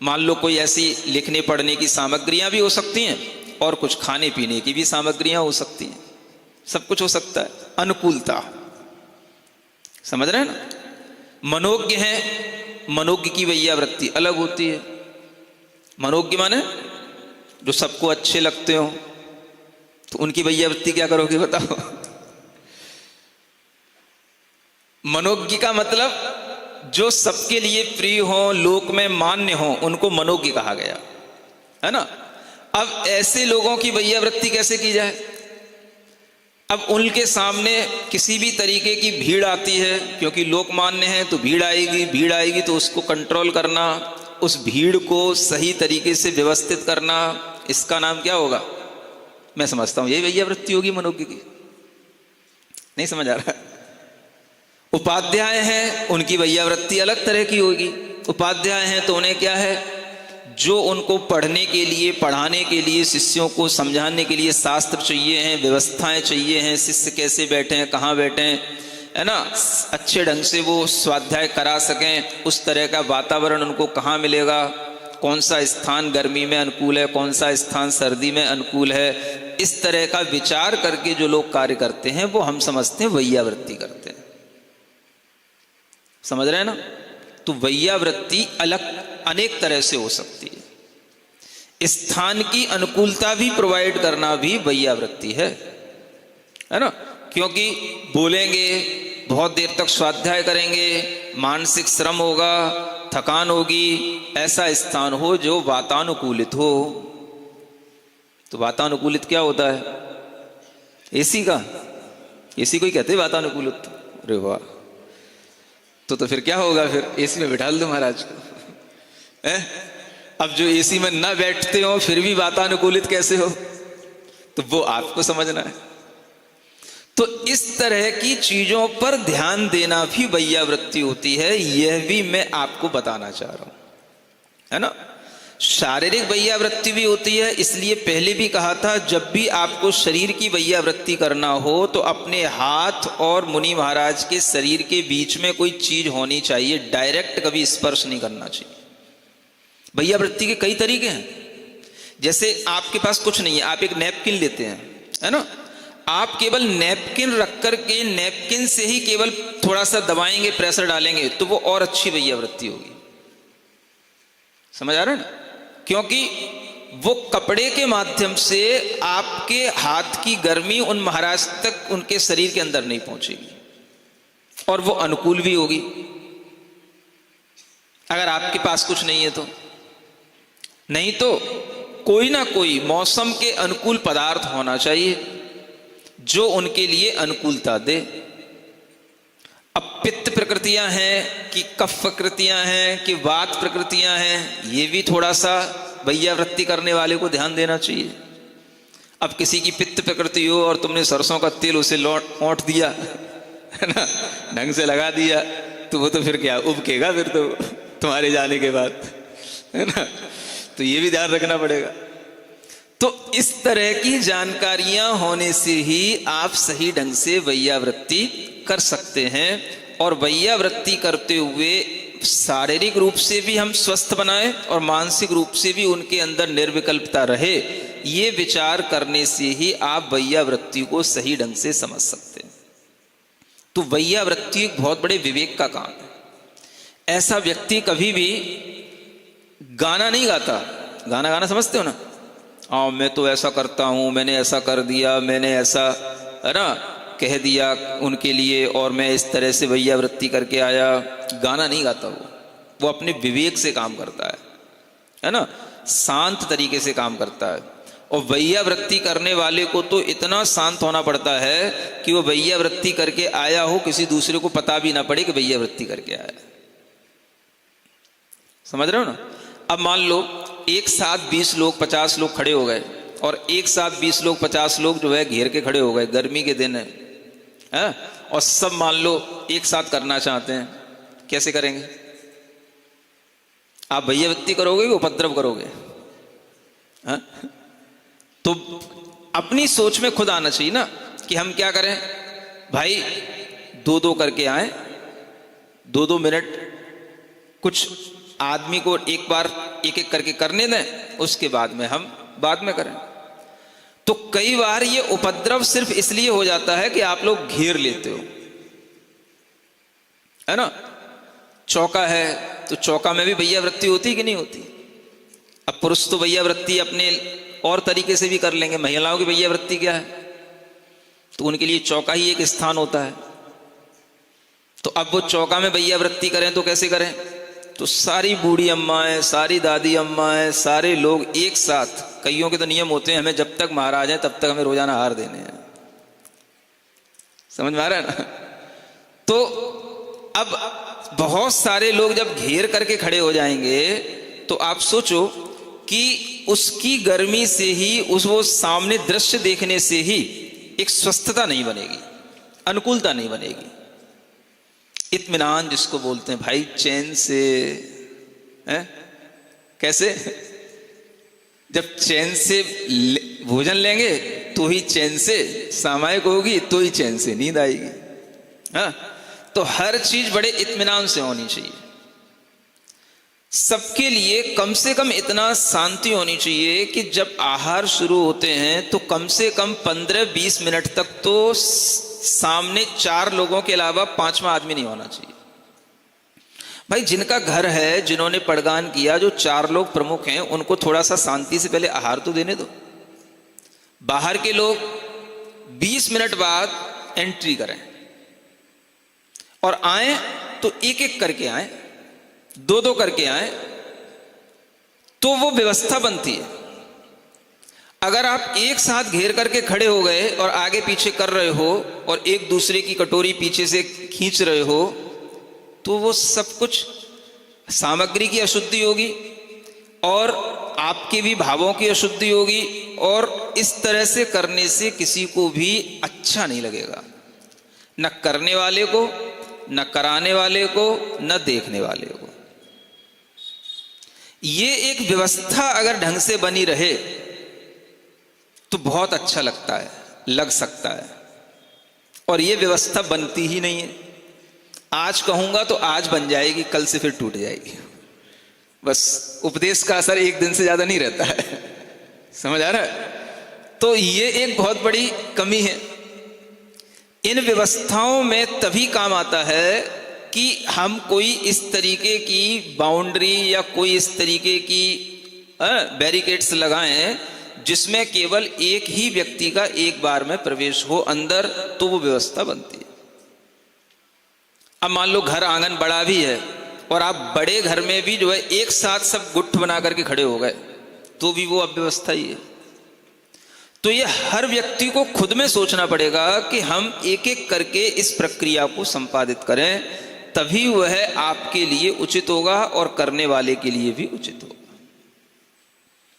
मान लो कोई ऐसी लिखने पढ़ने की सामग्रियां भी हो सकती हैं और कुछ खाने पीने की भी सामग्रियां हो सकती हैं, सब कुछ हो सकता है। अनुकूलता, समझ रहे हैं ना? मनोज्ञ है, मनोज्ञ की वैयावृत्ति अलग होती है। मनोज्ञ माने जो सबको अच्छे लगते हो, तो उनकी वैयावृत्ति क्या करोगे बताओ? मनोज्ञ का मतलब जो सबके लिए प्रिय हो, लोक में मान्य हो, उनको मनोज्ञ कहा गया, है ना। अब ऐसे लोगों की वैयावृत्ति कैसे की जाए? अब उनके सामने किसी भी तरीके की भीड़ आती है, क्योंकि लोक मान्य है तो भीड़ आएगी, भीड़ आएगी तो उसको कंट्रोल करना, उस भीड़ को सही तरीके से व्यवस्थित करना, इसका नाम क्या होगा? मैं समझता हूं यही वैयावृत्ति होगी मनोज्ञ की। नहीं समझ आ रहा? उपाध्याय हैं, उनकी वैयावृत्ति अलग तरह की होगी। उपाध्याय हैं तो उन्हें क्या है, जो उनको पढ़ने के लिए, पढ़ाने के लिए, शिष्यों को समझाने के लिए शास्त्र चाहिए हैं, व्यवस्थाएं चाहिए हैं, शिष्य कैसे बैठे हैं, कहाँ बैठे हैं, है ना, अच्छे ढंग से वो स्वाध्याय करा सकें, उस तरह का वातावरण उनको कहाँ मिलेगा, कौन सा स्थान गर्मी में अनुकूल है, कौन सा स्थान सर्दी में अनुकूल है, इस तरह का विचार करके जो लोग कार्य करते हैं वो हम समझते हैं वैयावृत्ति करते हैं। समझ रहे हैं ना? तो वैयावृत्ति अलग अनेक तरह से हो सकती है। स्थान की अनुकूलता भी प्रोवाइड करना भी वैयावृत्ति है ना, क्योंकि बोलेंगे, बहुत देर तक स्वाध्याय करेंगे, मानसिक श्रम होगा, थकान होगी, ऐसा स्थान हो जो वातानुकूलित हो। तो वातानुकूलित क्या होता है? एसी का, एसी को ही कहते हैं वातानुकूलित। अरे वाह, तो फिर क्या होगा? फिर एसी में बिठा दो महाराज को। अब जो एसी में ना बैठते हो फिर भी वातानुकूलित कैसे हो, तो वो आपको समझना है। तो इस तरह की चीजों पर ध्यान देना भी वैयावृत्ति होती है, यह भी मैं आपको बताना चाह रहा हूं, है ना। शारीरिक वैयावृत्ति भी होती है, इसलिए पहले भी कहा था जब भी आपको शरीर की वैयावृत्ति करना हो तो अपने हाथ और मुनि महाराज के शरीर के बीच में कोई चीज होनी चाहिए, डायरेक्ट कभी स्पर्श नहीं करना चाहिए। वैयावृत्ति के कई तरीके हैं। जैसे आपके पास कुछ नहीं है, आप एक नैपकिन लेते हैं, है ना, आप केवल नैपकिन रख करके नैपकिन से ही केवल थोड़ा सा दबाएंगे, प्रेशर डालेंगे, तो वो और अच्छी वैयावृत्ति होगी। समझ आ रहा है ना? क्योंकि वो कपड़े के माध्यम से आपके हाथ की गर्मी उन महाराज तक, उनके शरीर के अंदर नहीं पहुंचेगी। और वो अनुकूल भी होगी। अगर आपके पास कुछ नहीं है तो, नहीं तो कोई ना कोई मौसम के अनुकूल पदार्थ होना चाहिए जो उनके लिए अनुकूलता दे। अब पित्त प्रकृतियां हैं कि कफ प्रकृतियां हैं कि वात प्रकृतियां हैं, ये भी थोड़ा सा वैयावृत्ति करने वाले को ध्यान देना चाहिए। अब किसी की पित्त प्रकृति हो और तुमने सरसों का तेल उसे लौट दिया, है ना, ढंग से लगा दिया, तो वो तो फिर क्या उबकेगा फिर तो तुम्हारे जाने के बाद, है ना। तो ये भी ध्यान रखना पड़ेगा। तो इस तरह की जानकारियां होने से ही आप सही ढंग से वैयावृत्ति कर सकते हैं। और वैयावृत्ति करते हुए शारीरिक रूप से भी हम स्वस्थ बनाए और मानसिक रूप से भी उनके अंदर निर्विकल्पता रहे, ये विचार करने से ही आप वैयावृत्ति को सही ढंग से समझ सकते हैं। तो वैयावृत्ति एक बहुत बड़े विवेक का काम है। ऐसा व्यक्ति कभी भी गाना नहीं गाता। गाना समझते हो ना, हाँ मैं तो ऐसा करता हूं, मैंने ऐसा कर दिया, मैंने ऐसा, है ना, कह दिया उनके लिए और मैं इस तरह से वैयावृत्ति करके आया। गाना नहीं गाता वो अपने विवेक से काम करता है ना, शांत तरीके से काम करता है। और वैयावृत्ति करने वाले को तो इतना शांत होना पड़ता है कि वो वैयावृत्ति करके आया हो, किसी दूसरे को पता भी ना पड़े कि वैयावृत्ति करके आया। समझ रहे हो ना। अब मान लो एक साथ 20 लोग 50 लोग खड़े हो गए और एक साथ 20 लोग 50 लोग जो है घेर के खड़े हो गए, गर्मी के दिन है, और सब मान लो एक साथ करना चाहते हैं, कैसे करेंगे? आप वैयावृत्ति करोगे कि उपद्रव करोगे? हा? तो अपनी सोच में खुद आना चाहिए ना कि हम क्या करें भाई, 2-2 करके आए, 2-2 मिनट कुछ आदमी को एक बार एक-एक करके करने दें, उसके बाद में हम बाद में करें। तो कई बार ये उपद्रव सिर्फ इसलिए हो जाता है कि आप लोग घेर लेते हो, है ना। चौका है तो चौका में भी वैयावृत्ति होती कि नहीं होती? अब पुरुष तो वैयावृत्ति अपने और तरीके से भी कर लेंगे, महिलाओं की वैयावृत्ति क्या है? तो उनके लिए चौका ही एक स्थान होता है। तो अब वो चौका में वैयावृत्ति करें तो कैसे करें? तो सारी बूढ़ी अम्माएं, सारी दादी अम्माएं, सारे लोग एक साथ, कईयों के तो नियम होते हैं हमें जब तक महाराज हैं तब तक हमें रोजाना आहार देने हैं। समझ में आ रहा है ना। तो अब बहुत सारे लोग जब घेर करके खड़े हो जाएंगे तो आप सोचो कि उसकी गर्मी से ही, वो सामने दृश्य देखने से ही एक स्वस्थता नहीं बनेगी, अनुकूलता नहीं बनेगी। इत्मीनान जिसको बोलते हैं भाई, चैन से है। कैसे? जब चैन से भोजन लेंगे तो ही चैन से सामायिक होगी, तो ही चैन से नींद आएगी। हाँ, तो हर चीज बड़े इत्मीनान से होनी चाहिए। सबके लिए कम से कम इतना शांति होनी चाहिए कि जब आहार शुरू होते हैं तो कम से कम 15-20 मिनट तक तो सामने 4 लोगों के अलावा 5वां आदमी नहीं होना चाहिए। भाई जिनका घर है, जिन्होंने पड़गान किया, जो 4 लोग प्रमुख हैं, उनको थोड़ा सा शांति से पहले आहार तो देने दो। बाहर के लोग 20 मिनट बाद एंट्री करें और आए तो एक-एक करके आए, 2-2 करके आए, तो वो व्यवस्था बनती है। अगर आप एक साथ घेर करके खड़े हो गए और आगे पीछे कर रहे हो और एक दूसरे की कटोरी पीछे से खींच रहे हो, तो वो सब कुछ सामग्री की अशुद्धि होगी और आपके भी भावों की अशुद्धि होगी, और इस तरह से करने से किसी को भी अच्छा नहीं लगेगा, न करने वाले को, न कराने वाले को, न देखने वाले को। ये एक व्यवस्था अगर ढंग से बनी रहे तो बहुत अच्छा लगता है, लग सकता है। और ये व्यवस्था बनती ही नहीं है। आज कहूंगा तो आज बन जाएगी, कल से फिर टूट जाएगी। बस उपदेश का असर एक दिन से ज्यादा नहीं रहता है। समझ आ रहा है? तो ये एक बहुत बड़ी कमी है। इन व्यवस्थाओं में तभी काम आता है कि हम कोई इस तरीके की बाउंड्री या कोई इस तरीके की बैरिकेड्स लगाएं जिसमें केवल एक ही व्यक्ति का एक बार में प्रवेश हो अंदर, तो वो व्यवस्था बनती है। अब मान लो घर आंगन बड़ा भी है और आप बड़े घर में भी जो है एक साथ सब गुट्ठ बना करके खड़े हो गए, तो भी वो अव्यवस्था ही है। तो ये हर व्यक्ति को खुद में सोचना पड़ेगा कि हम एक एक करके इस प्रक्रिया को संपादित करें, तभी वह आपके लिए उचित होगा और करने वाले के लिए भी उचित होगा।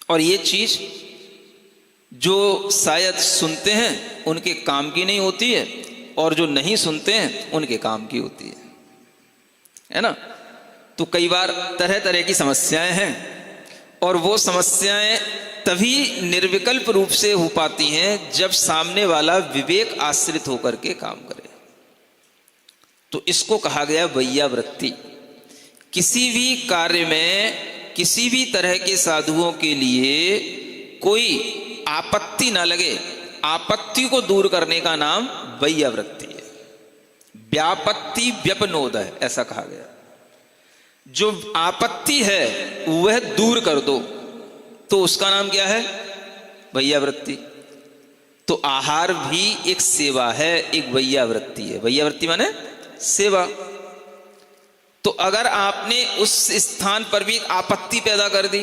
और ये चीज जो शायद सुनते हैं उनके काम की नहीं होती है, और जो नहीं सुनते हैं उनके काम की होती है ना। तो कई बार तरह तरह की समस्याएं हैं, और वो समस्याएं तभी निर्विकल्प रूप से हो पाती हैं जब सामने वाला विवेक आश्रित होकर के काम करे। तो इसको कहा गया वैयावृत्ति। किसी भी कार्य में किसी भी तरह के साधुओं के लिए कोई आपत्ति ना लगे, आपत्ति को दूर करने का नाम वैयावृत्ति है। व्यापत्ति व्यपनोद है, ऐसा कहा गया। जो आपत्ति है वह दूर कर दो, तो उसका नाम क्या है? वैयावृत्ति। तो आहार भी एक सेवा है, एक वैयावृत्ति है। वैयावृत्ति माने सेवा। तो अगर आपने उस स्थान पर भी एक आपत्ति पैदा कर दी,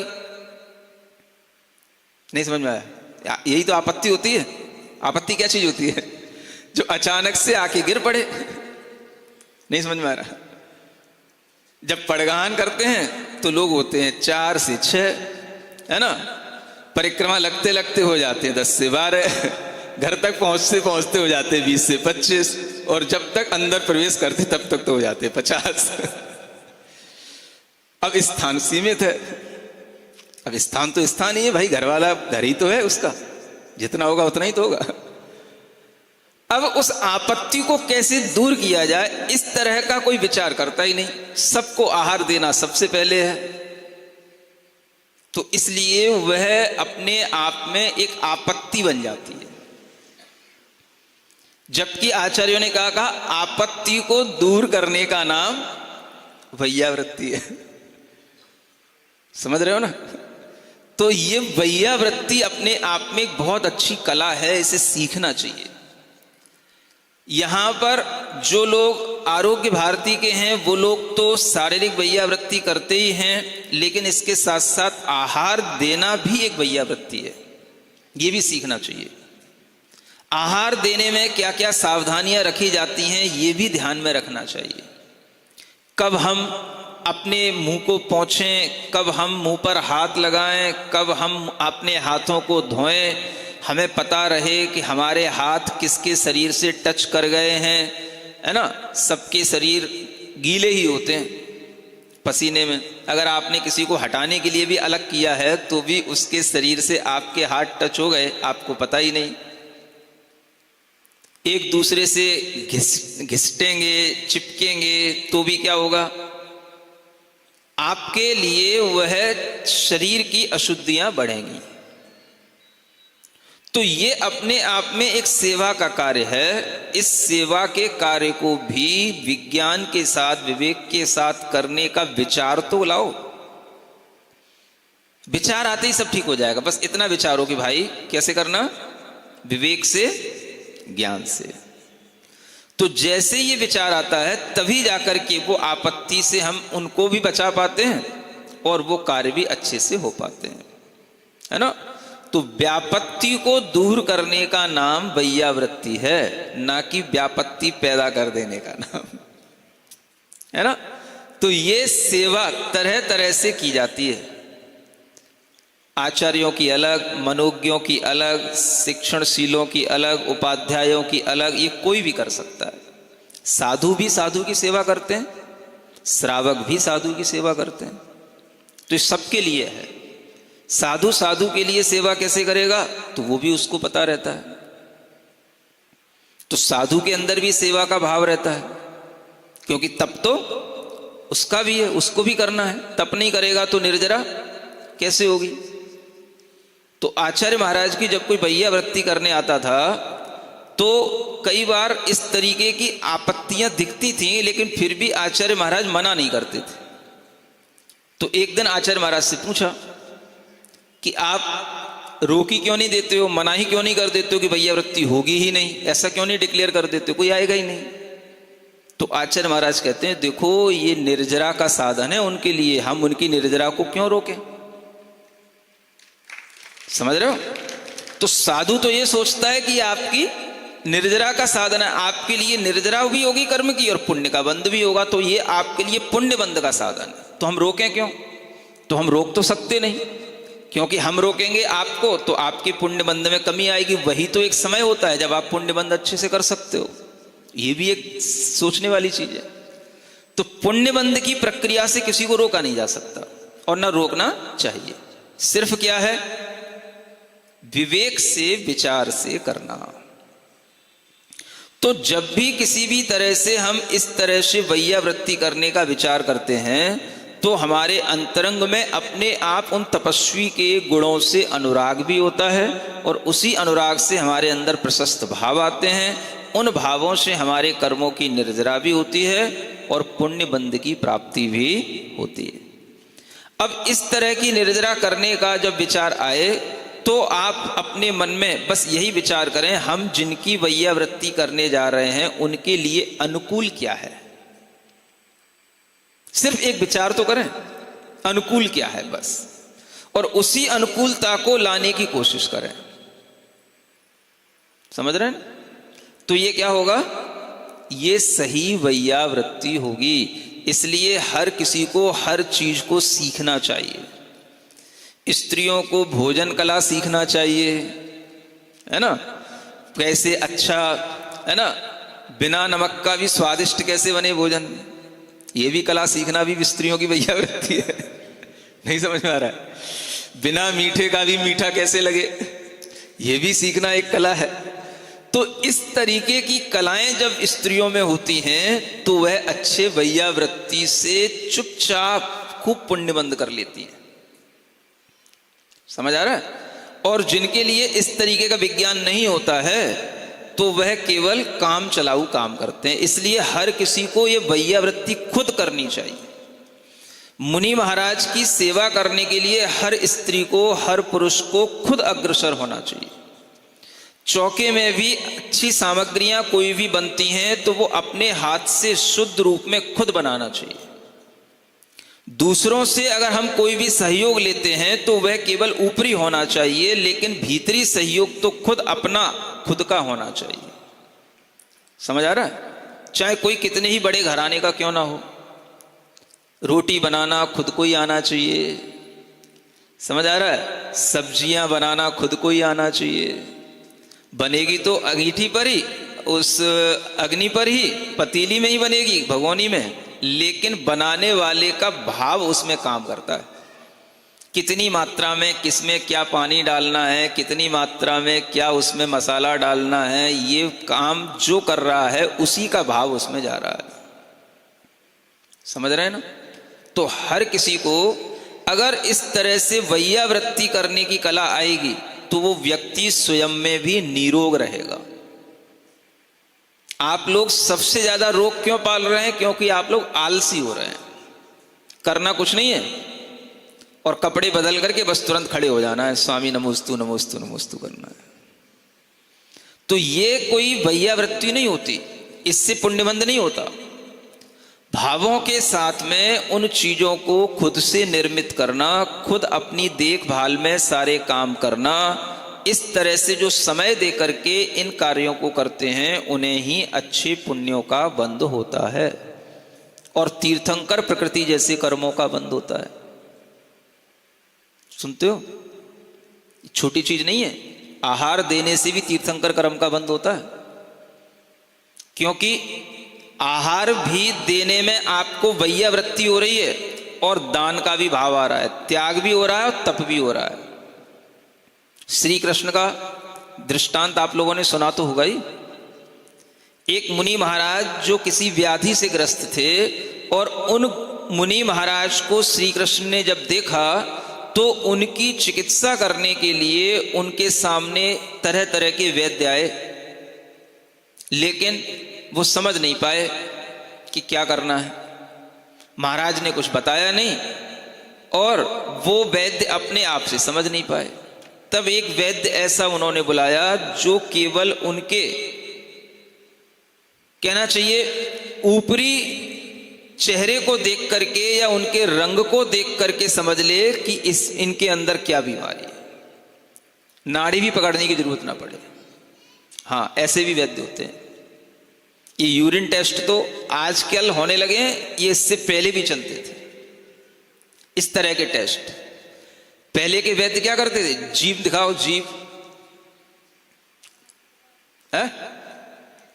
नहीं समझ में आया? यही तो आपत्ति होती है। आपत्ति क्या चीज होती है? जो अचानक से आके गिर पड़े। नहीं समझ में आ रहा? जब पड़गान करते हैं तो लोग होते हैं 4 से 6, है ना। परिक्रमा लगते लगते हो जाते हैं 10 से 12, घर तक पहुंचते पहुंचते हो जाते हैं 20 से 25, और जब तक अंदर प्रवेश करते तब तक तो हो जाते हैं 50। अब स्थान सीमित है। अब स्थान तो स्थान ही है भाई, घर वाला घर ही तो है उसका, जितना होगा उतना ही तो होगा। अब उस आपत्ति को कैसे दूर किया जाए, इस तरह का कोई विचार करता ही नहीं। सबको आहार देना सबसे पहले है, तो इसलिए वह अपने आप में एक आपत्ति बन जाती है। जबकि आचार्यों ने कहा आपत्ति को दूर करने का नाम वैयावृत्ति है। समझ रहे हो ना? तो ये वैयावृत्ति अपने आप में एक बहुत अच्छी कला है, इसे सीखना चाहिए। यहां पर जो लोग आरोग्य भारती के हैं वो लोग तो शारीरिक वैयावृत्ति करते ही हैं, लेकिन इसके साथ साथ आहार देना भी एक वैयावृत्ति है, ये भी सीखना चाहिए। आहार देने में क्या क्या सावधानियां रखी जाती हैं ये भी ध्यान में रखना चाहिए। कब हम अपने मुंह को पोंछें, कब हम मुंह पर हाथ लगाएं, कब हम अपने हाथों को धोएं, हमें पता रहे कि हमारे हाथ किसके शरीर से टच कर गए हैं, है ना। सबके शरीर गीले ही होते हैं पसीने में। अगर आपने किसी को हटाने के लिए भी अलग किया है तो भी उसके शरीर से आपके हाथ टच हो गए, आपको पता ही नहीं। एक दूसरे से घिसटेंगे, चिपकेंगे तो भी क्या होगा? आपके लिए वह शरीर की अशुद्धियां बढ़ेंगी। तो ये अपने आप में एक सेवा का कार्य है। इस सेवा के कार्य को भी विज्ञान के साथ, विवेक के साथ करने का विचार तो लाओ। विचार आते ही सब ठीक हो जाएगा। बस इतना विचारो कि भाई कैसे करना, विवेक से, ज्ञान से। तो जैसे ये विचार आता है तभी जाकर के वो आपत्ति से हम उनको भी बचा पाते हैं और वो कार्य भी अच्छे से हो पाते हैं, है ना। तो व्यापत्ति को दूर करने का नाम वैयावृत्ति है, ना कि व्यापत्ति पैदा कर देने का नाम, है ना। तो ये सेवा तरह तरह से की जाती है। आचार्यों की अलग, मनोज्ञों की अलग, शिक्षणशीलों की अलग, उपाध्यायों की अलग, ये कोई भी कर सकता है। साधु भी साधु की सेवा करते हैं, श्रावक भी साधु की सेवा करते हैं। तो ये सबके लिए है। साधु साधु के लिए सेवा कैसे करेगा तो वो भी उसको पता रहता है। तो साधु के अंदर भी सेवा का भाव रहता है, क्योंकि तप तो उसका भी है, उसको भी करना है। तप नहीं करेगा तो निर्जरा कैसे होगी। तो आचार्य महाराज की जब कोई वैयावृत्ति करने आता था तो कई बार इस तरीके की आपत्तियां दिखती थी, लेकिन फिर भी आचार्य महाराज मना नहीं करते थे। तो एक दिन आचार्य महाराज से पूछा कि आप रोकी क्यों नहीं देते हो, मना ही क्यों नहीं कर देते हो कि वैयावृत्ति होगी ही नहीं, ऐसा क्यों नहीं डिक्लेयर कर देते हो, कोई आएगा ही नहीं। तो आचार्य महाराज कहते हैं देखो ये निर्जरा का साधन है उनके लिए, हम उनकी निर्जरा को क्यों रोकें? समझ रहे हो? तो साधु तो ये सोचता है कि आपकी निर्जरा का साधन है, आपके लिए निर्जरा भी होगी कर्म की और पुण्य का बंध भी होगा, तो ये आपके लिए पुण्य बंध का साधन है, तो हम रोकें क्यों? तो हम रोक तो सकते नहीं, क्योंकि हम रोकेंगे आपको तो आपके पुण्य बंध में कमी आएगी। वही तो एक समय होता है जब आप पुण्य बंध अच्छे से कर सकते हो, ये भी एक सोचने वाली चीज है। तो पुण्य बंध की प्रक्रिया से किसी को रोका नहीं जा सकता और ना रोकना चाहिए। सिर्फ क्या है, विवेक से विचार से करना। तो जब भी किसी भी तरह से हम इस तरह से वैयावृत्ति करने का विचार करते हैं तो हमारे अंतरंग में अपने आप उन तपस्वी के गुणों से अनुराग भी होता है और उसी अनुराग से हमारे अंदर प्रशस्त भाव आते हैं। उन भावों से हमारे कर्मों की निर्जरा भी होती है और पुण्य बंध की प्राप्ति भी होती है। अब इस तरह की निर्जरा करने का जब विचार आए तो आप अपने मन में बस यही विचार करें, हम जिनकी वैयावृत्ति करने जा रहे हैं उनके लिए अनुकूल क्या है। सिर्फ एक विचार तो करें, अनुकूल क्या है बस, और उसी अनुकूलता को लाने की कोशिश करें। समझ रहे हैं? तो ये क्या होगा, ये सही वैयावृत्ति होगी। इसलिए हर किसी को हर चीज को सीखना चाहिए। स्त्रियों को भोजन कला सीखना चाहिए, है ना, कैसे अच्छा, है ना, बिना नमक का भी स्वादिष्ट कैसे बने भोजन, ये भी कला सीखना भी स्त्रियों की वैयावृत्ति है। नहीं समझ में आ रहा है? बिना मीठे का भी मीठा कैसे लगे, ये भी सीखना एक कला है। तो इस तरीके की कलाएं जब स्त्रियों में होती हैं तो वह अच्छे वैयावृत्ति से चुपचाप खूब पुण्य बंद कर लेती हैं। समझ आ रहा है? और जिनके लिए इस तरीके का विज्ञान नहीं होता है तो वह केवल काम चलाऊ काम करते हैं। इसलिए हर किसी को यह वैयावृत्ति खुद करनी चाहिए। मुनि महाराज की सेवा करने के लिए हर स्त्री को, हर पुरुष को खुद अग्रसर होना चाहिए। चौके में भी अच्छी सामग्रियां कोई भी बनती हैं तो वो अपने हाथ से शुद्ध रूप में खुद बनाना चाहिए। दूसरों से अगर हम कोई भी सहयोग लेते हैं तो वह केवल ऊपरी होना चाहिए, लेकिन भीतरी सहयोग तो खुद अपना, खुद का होना चाहिए। समझ आ रहा है? चाहे कोई कितने ही बड़े घराने का क्यों ना हो, रोटी बनाना खुद को ही आना चाहिए। समझ आ रहा है? सब्जियां बनाना खुद को ही आना चाहिए। बनेगी तो अंगीठी पर ही, उस अग्नि पर ही, पतीली में ही बनेगी, भगोनी में, लेकिन बनाने वाले का भाव उसमें काम करता है। कितनी मात्रा में किसमें क्या पानी डालना है, कितनी मात्रा में क्या उसमें मसाला डालना है, ये काम जो कर रहा है उसी का भाव उसमें जा रहा है। समझ रहे हैं ना? तो हर किसी को अगर इस तरह से वैयावृत्ति करने की कला आएगी तो वो व्यक्ति स्वयं में भी निरोग रहेगा। आप लोग सबसे ज्यादा रोग क्यों पाल रहे हैं? क्योंकि आप लोग आलसी हो रहे हैं, करना कुछ नहीं है और कपड़े बदल करके बस तुरंत खड़े हो जाना है, स्वामी नमोस्तु नमोस्तु नमोस्तु करना है। तो ये कोई वैयावृत्ति नहीं होती, इससे पुण्यबंध नहीं होता। भावों के साथ में उन चीजों को खुद से निर्मित करना, खुद अपनी देखभाल में सारे काम करना, इस तरह से जो समय दे करके इन कार्यों को करते हैं उन्हें ही अच्छे पुण्यों का बंध होता है और तीर्थंकर प्रकृति जैसे कर्मों का बंध होता है। सुनते हो? छोटी चीज नहीं है। आहार देने से भी तीर्थंकर कर्म का बंध होता है, क्योंकि आहार भी देने में आपको वैयावृत्ति हो रही है और दान का भी भाव आ रहा है, त्याग भी हो रहा है और तप भी हो रहा है। श्री कृष्ण का दृष्टांत आप लोगों ने सुना तो होगा ही। एक मुनि महाराज जो किसी व्याधि से ग्रस्त थे और उन मुनि महाराज को श्री कृष्ण ने जब देखा तो उनकी चिकित्सा करने के लिए उनके सामने तरह तरह के वैद्य आए, लेकिन वो समझ नहीं पाए कि क्या करना है। महाराज ने कुछ बताया नहीं और वो वैद्य अपने आप से समझ नहीं पाए। तब एक वैद्य ऐसा उन्होंने बुलाया जो केवल उनके कहना चाहिए ऊपरी चेहरे को देख करके या उनके रंग को देख करके समझ ले कि इनके अंदर क्या बीमारी है, नाड़ी भी पकड़ने की जरूरत ना पड़े। हाँ, ऐसे भी वैद्य होते हैं। ये यूरिन टेस्ट तो आजकल होने लगे हैं, ये इससे पहले भी चलते थे इस तरह के टेस्ट। पहले के वैद्य क्या करते थे, जीभ दिखाओ, जीभ है?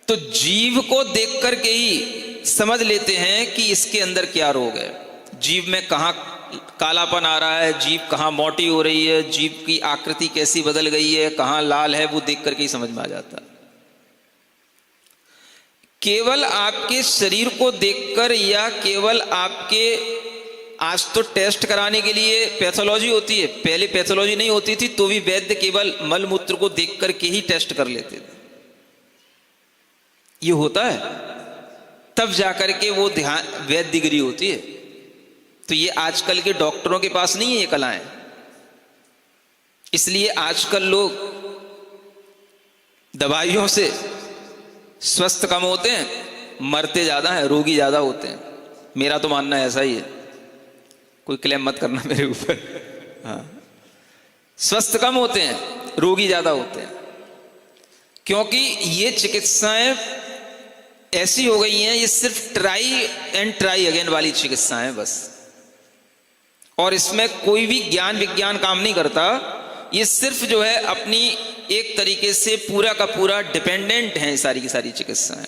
तो जीभ को देख करके ही समझ लेते हैं कि इसके अंदर क्या रोग है। जीभ में कहाँ कालापन आ रहा है, जीभ कहाँ मोटी हो रही है, जीभ की आकृति कैसी बदल गई है, कहाँ लाल है, वो देख करके ही समझ में आ जाता है। केवल आपके शरीर को देखकर या केवल आपके, आज तो टेस्ट कराने के लिए पैथोलॉजी होती है, पहले पैथोलॉजी नहीं होती थी तो भी वैद्य केवल मल मूत्र को देख करके ही टेस्ट कर लेते थे। ये होता है तब जाकर के वो ध्यान वैद्य डिग्री होती है। तो ये आजकल के डॉक्टरों के पास नहीं है ये कलाएं, इसलिए आजकल लोग दवाइयों से स्वस्थ कम होते हैं, मरते ज्यादा हैं, रोगी ज्यादा होते हैं। मेरा तो मानना ऐसा ही है, कोई क्लेम मत करना मेरे ऊपर। हाँ, स्वस्थ कम होते हैं, रोगी ज्यादा होते हैं, क्योंकि ये चिकित्साएं ऐसी हो गई हैं, ये सिर्फ ट्राई एंड ट्राई अगेन वाली चिकित्साएं बस, और इसमें कोई भी ज्ञान विज्ञान काम नहीं करता। ये सिर्फ जो है अपनी एक तरीके से पूरा का पूरा डिपेंडेंट है सारी की सारी चिकित्साएं।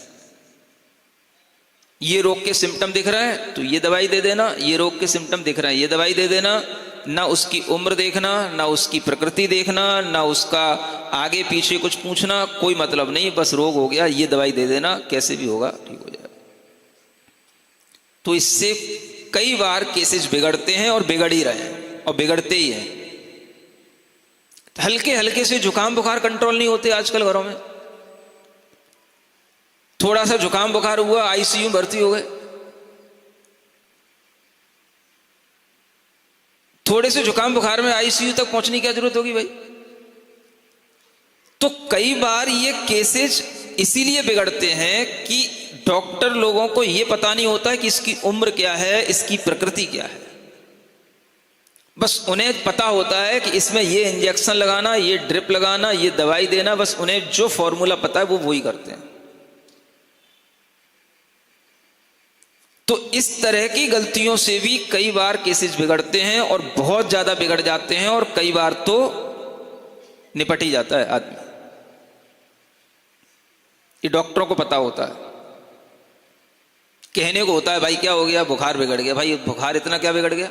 ये रोग के सिम्टम दिख रहा है तो ये दवाई दे देना, ये रोग के सिम्टम दिख रहा है ये दवाई दे देना, ना उसकी उम्र देखना, ना उसकी प्रकृति देखना, ना उसका आगे पीछे कुछ पूछना, कोई मतलब नहीं, बस रोग हो गया ये दवाई दे देना, कैसे भी होगा ठीक हो जाएगा। तो इससे कई बार केसेस बिगड़ते हैं और बिगड़ ही रहे हैं और बिगड़ते ही हैं। हल्के हल्के से जुकाम बुखार कंट्रोल नहीं होते आजकल घरों में, थोड़ा सा जुकाम बुखार हुआ आईसीयू भर्ती हो गए, थोड़े से जुकाम बुखार में आईसीयू तक पहुंचने की क्या जरूरत होगी भाई। तो कई बार ये केसेस इसीलिए बिगड़ते हैं कि डॉक्टर लोगों को यह पता नहीं होता है कि इसकी उम्र क्या है, इसकी प्रकृति क्या है। बस उन्हें पता होता है कि इसमें ये इंजेक्शन लगाना, ये ड्रिप लगाना, ये दवाई देना, बस उन्हें जो फॉर्मूला पता है वो वही करते हैं। तो इस तरह की गलतियों से भी कई बार केसेस बिगड़ते हैं और बहुत ज्यादा बिगड़ जाते हैं, और कई बार तो निपट ही जाता है आदमी। ये डॉक्टरों को पता होता है, कहने को होता है भाई क्या हो गया, बुखार बिगड़ गया। भाई बुखार इतना क्या बिगड़ गया,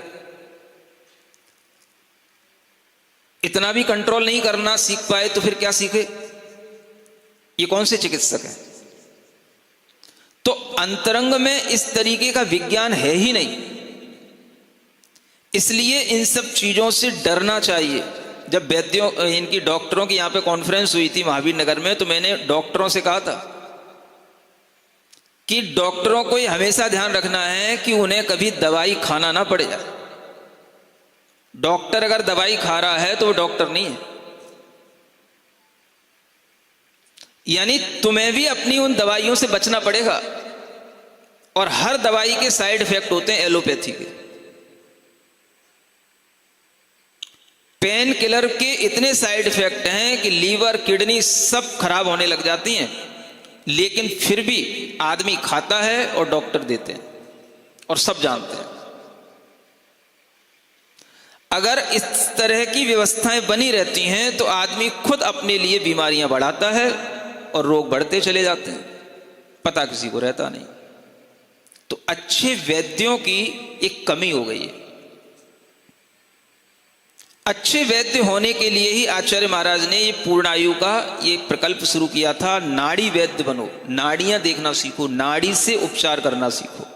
इतना भी कंट्रोल नहीं करना सीख पाए तो फिर क्या सीखे, ये कौन से चिकित्सक हैं। तो अंतरंग में इस तरीके का विज्ञान है ही नहीं, इसलिए इन सब चीजों से डरना चाहिए। जब वैद्यों इनकी डॉक्टरों की यहां पे कॉन्फ्रेंस हुई थी महावीर नगर में, तो मैंने डॉक्टरों से कहा था कि डॉक्टरों को ये हमेशा ध्यान रखना है कि उन्हें कभी दवाई खाना ना पड़े जाए। डॉक्टर अगर दवाई खा रहा है तो वो डॉक्टर नहीं है। यानी तुम्हें भी अपनी उन दवाइयों से बचना पड़ेगा, और हर दवाई के साइड इफेक्ट होते हैं एलोपैथी के। पेन किलर के इतने साइड इफेक्ट हैं कि लीवर किडनी सब खराब होने लग जाती हैं, लेकिन फिर भी आदमी खाता है और डॉक्टर देते हैं, और सब जानते हैं। अगर इस तरह की व्यवस्थाएं बनी रहती हैं तो आदमी खुद अपने लिए बीमारियां बढ़ाता है और रोग बढ़ते चले जाते हैं, पता किसी को रहता नहीं। तो अच्छे वैद्यों की एक कमी हो गई है। अच्छे वैद्य होने के लिए ही आचार्य महाराज ने ये पूर्णायु का ये प्रकल्प शुरू किया था, नाड़ी वैद्य बनो, नाड़ियां देखना सीखो, नाड़ी से उपचार करना सीखो।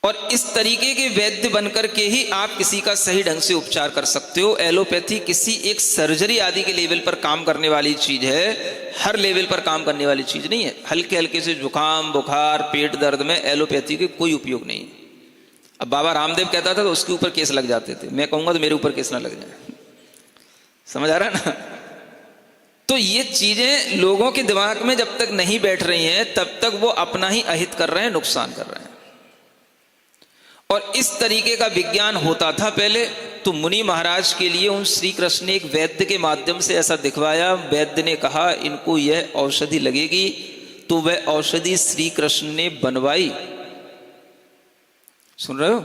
और इस तरीके के वैद्य बनकर के ही आप किसी का सही ढंग से उपचार कर सकते हो। एलोपैथी किसी एक सर्जरी आदि के लेवल पर काम करने वाली चीज है, हर लेवल पर काम करने वाली चीज नहीं है। हल्के हल्के से जुकाम बुखार पेट दर्द में एलोपैथी के कोई उपयोग नहीं है। अब बाबा रामदेव कहता था तो उसके ऊपर केस लग जाते थे, मैं कहूंगा तो मेरे ऊपर केस ना लग जाए। समझ आ रहा है ना। तो ये चीजें लोगों के दिमाग में जब तक नहीं बैठ रही हैं तब तक वो अपना ही अहित कर रहे हैं, नुकसान कर रहे हैं। और इस तरीके का विज्ञान होता था पहले। तो मुनि महाराज के लिए उन श्री कृष्ण ने एक वैद्य के माध्यम से ऐसा दिखवाया। वैद्य ने कहा इनको यह औषधि लगेगी, तो वह औषधि श्री कृष्ण ने बनवाई। सुन रहे हो?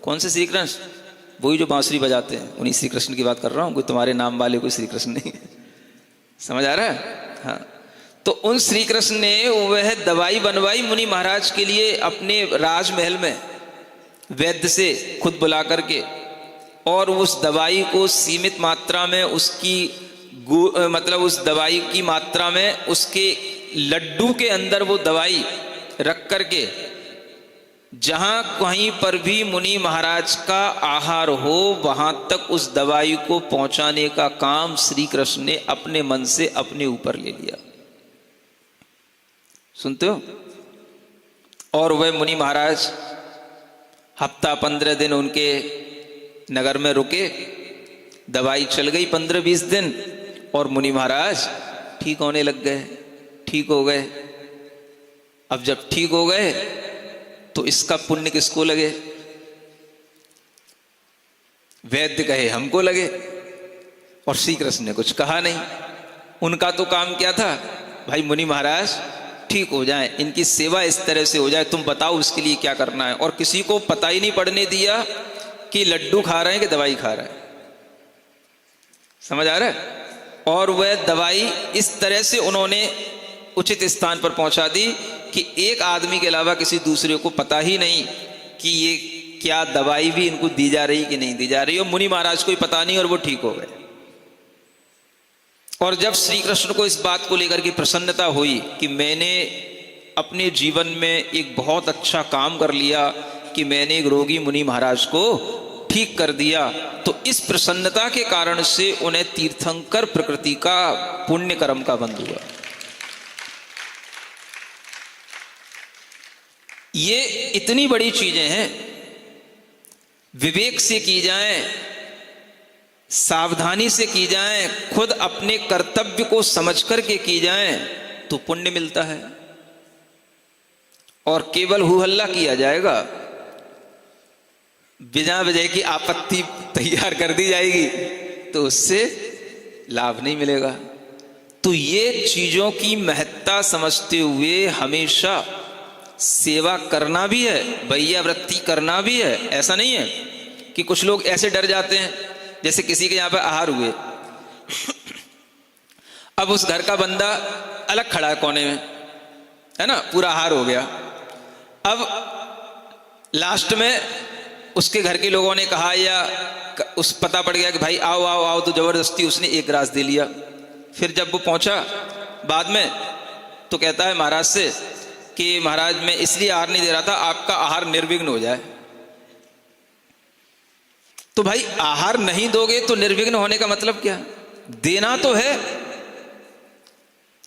कौन से श्री कृष्ण? वही जो बांसुरी बजाते हैं, उन्हीं श्री कृष्ण की बात कर रहा हूं। कोई तुम्हारे नाम वाले कोई श्री कृष्ण नहीं है, समझ आ रहा है? हाँ, तो उन श्री कृष्ण ने वह दवाई बनवाई मुनि महाराज के लिए अपने राजमहल में, वैद्य से खुद बुला करके। और उस दवाई को सीमित मात्रा में उसकी मतलब उस दवाई की मात्रा में उसके लड्डू के अंदर वो दवाई रख करके, जहां कहीं पर भी मुनि महाराज का आहार हो वहां तक उस दवाई को पहुंचाने का काम श्री कृष्ण ने अपने मन से अपने ऊपर ले लिया। सुनते हो? और वह मुनि महाराज हफ्ता 15 दिन उनके नगर में रुके। दवाई चल गई 15-20 दिन और मुनि महाराज ठीक होने लग गए, ठीक हो गए। अब जब ठीक हो गए तो इसका पुण्य किसको लगे? वैद्य कहे हमको लगे, और श्री कृष्ण ने कुछ कहा नहीं। उनका तो काम क्या था? भाई मुनि महाराज ठीक हो जाए, इनकी सेवा इस तरह से हो जाए, तुम बताओ उसके लिए क्या करना है। और किसी को पता ही नहीं पड़ने दिया कि लड्डू खा रहे हैं कि दवाई खा रहे हैं। समझ आ रहा है? और वह दवाई इस तरह से उन्होंने उचित स्थान पर पहुंचा दी कि एक आदमी के अलावा किसी दूसरे को पता ही नहीं कि ये क्या दवाई भी इनको दी जा रही कि नहीं दी जा रही। और मुनि महाराज को ही पता नहीं, और वो ठीक हो गए। और जब श्री कृष्ण को इस बात को लेकर के प्रसन्नता हुई कि मैंने अपने जीवन में एक बहुत अच्छा काम कर लिया कि मैंने एक रोगी मुनि महाराज को ठीक कर दिया, तो इस प्रसन्नता के कारण से उन्हें तीर्थंकर प्रकृति का पुण्य कर्म का बंध हुआ। ये इतनी बड़ी चीजें हैं, विवेक से की जाएं, सावधानी से की जाएं, खुद अपने कर्तव्य को समझ करके की जाएं तो पुण्य मिलता है। और केवल हु हल्ला किया जाएगा, बिना वजह की आपत्ति तैयार कर दी जाएगी, तो उससे लाभ नहीं मिलेगा। तो ये चीजों की महत्ता समझते हुए हमेशा सेवा करना भी है, भैया वृत्ति करना भी है। ऐसा नहीं है कि कुछ लोग ऐसे डर जाते हैं, जैसे किसी के यहां पर आहार हुए, अब उस घर का बंदा अलग खड़ा है कोने में, है ना, पूरा आहार हो गया। अब लास्ट में उसके घर के लोगों ने कहा या उस पता पड़ गया कि भाई आओ आओ आओ, तो जबरदस्ती उसने एक ग्रास दे लिया। फिर जब वो पहुंचा बाद में तो कहता है महाराज से कि महाराज मैं इसलिए आहार नहीं दे रहा था, आपका आहार निर्विघ्न हो जाए। तो भाई आहार नहीं दोगे तो निर्विघ्न होने का मतलब क्या? देना तो है।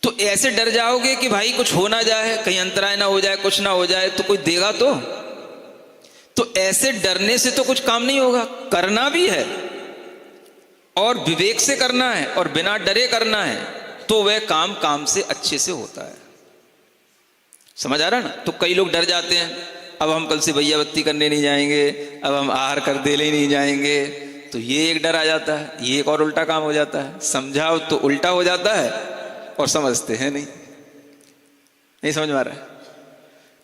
तो ऐसे डर जाओगे कि भाई कुछ हो ना जाए, कहीं अंतराय ना हो जाए, कुछ ना हो जाए, तो कोई देगा तो ऐसे डरने से तो कुछ काम नहीं होगा। करना भी है और विवेक से करना है और बिना डरे करना है, तो वह काम से अच्छे से होता है। समझ आ रहा ना? तो कई लोग डर जाते हैं, अब हम कल से भैयावत्ती करने नहीं जाएंगे, अब हम आहार कर देने नहीं जाएंगे, तो ये एक डर आ जाता है। ये एक और उल्टा काम हो जाता है, समझाओ तो उल्टा हो जाता है और समझते हैं नहीं समझ में आ रहा है।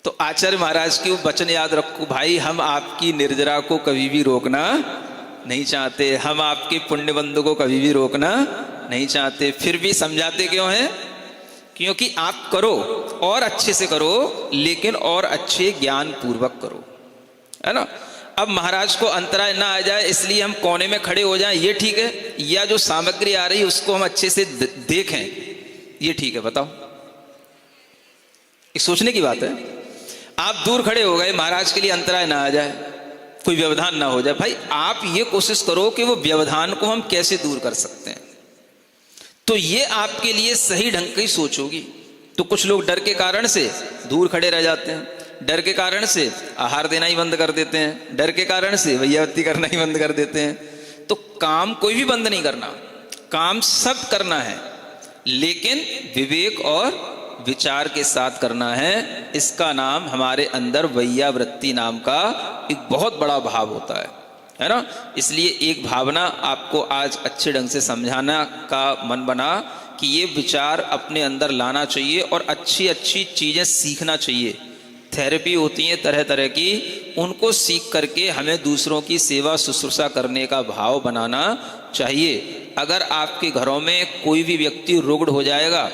तो आचार्य महाराज की वो वचन याद रखो, भाई हम आपकी निर्जरा को कभी भी रोकना नहीं चाहते, हम आपके पुण्यबंधु को कभी भी रोकना नहीं चाहते, फिर भी समझाते क्यों हैं? क्योंकि आप करो और अच्छे से करो, लेकिन और अच्छे ज्ञान पूर्वक करो, है ना। अब महाराज को अंतराय ना आ जाए इसलिए हम कोने में खड़े हो जाएं, ये ठीक है? या जो सामग्री आ रही है उसको हम अच्छे से देखें, ये ठीक है? बताओ, एक सोचने की बात है। आप दूर खड़े हो गए, महाराज के लिए अंतराय ना आ जाए, कोई व्यवधान ना हो जाए। भाई आप ये कोशिश करो कि वो व्यवधान को हम कैसे दूर कर सकते हैं, तो ये आपके लिए सही ढंग की सोच होगी। तो कुछ लोग डर के कारण से दूर खड़े रह जाते हैं, डर के कारण से आहार देना ही बंद कर देते हैं, डर के कारण से भैयावत्ती करना ही बंद कर देते हैं। तो काम कोई भी बंद नहीं करना, काम सब करना है, लेकिन विवेक और विचार के साथ करना है। इसका नाम हमारे अंदर वैयावृत्ति नाम का एक बहुत बड़ा भाव होता है ना। इसलिए एक भावना आपको आज अच्छे ढंग से समझाना का मन बना कि ये विचार अपने अंदर लाना चाहिए और अच्छी अच्छी चीज़ें सीखना चाहिए। थेरेपी होती है तरह तरह की, उनको सीख करके हमें दूसरों की सेवा शुश्रूषा करने का भाव बनाना चाहिए। अगर आपके घरों में कोई भी व्यक्ति रुग्ण हो जाएगा,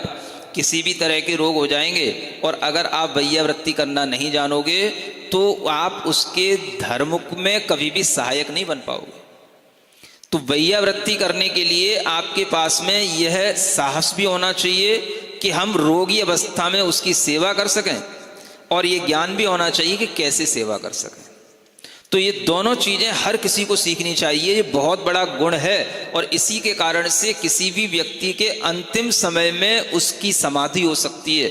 किसी भी तरह के रोग हो जाएंगे, और अगर आप वैयावृत्ति करना नहीं जानोगे तो आप उसके धर्म में कभी भी सहायक नहीं बन पाओगे। तो वैयावृत्ति करने के लिए आपके पास में यह साहस भी होना चाहिए कि हम रोगी अवस्था में उसकी सेवा कर सकें, और ये ज्ञान भी होना चाहिए कि कैसे सेवा कर सकें। तो ये दोनों चीज़ें हर किसी को सीखनी चाहिए। ये बहुत बड़ा गुण है, और इसी के कारण से किसी भी व्यक्ति के अंतिम समय में उसकी समाधि हो सकती है,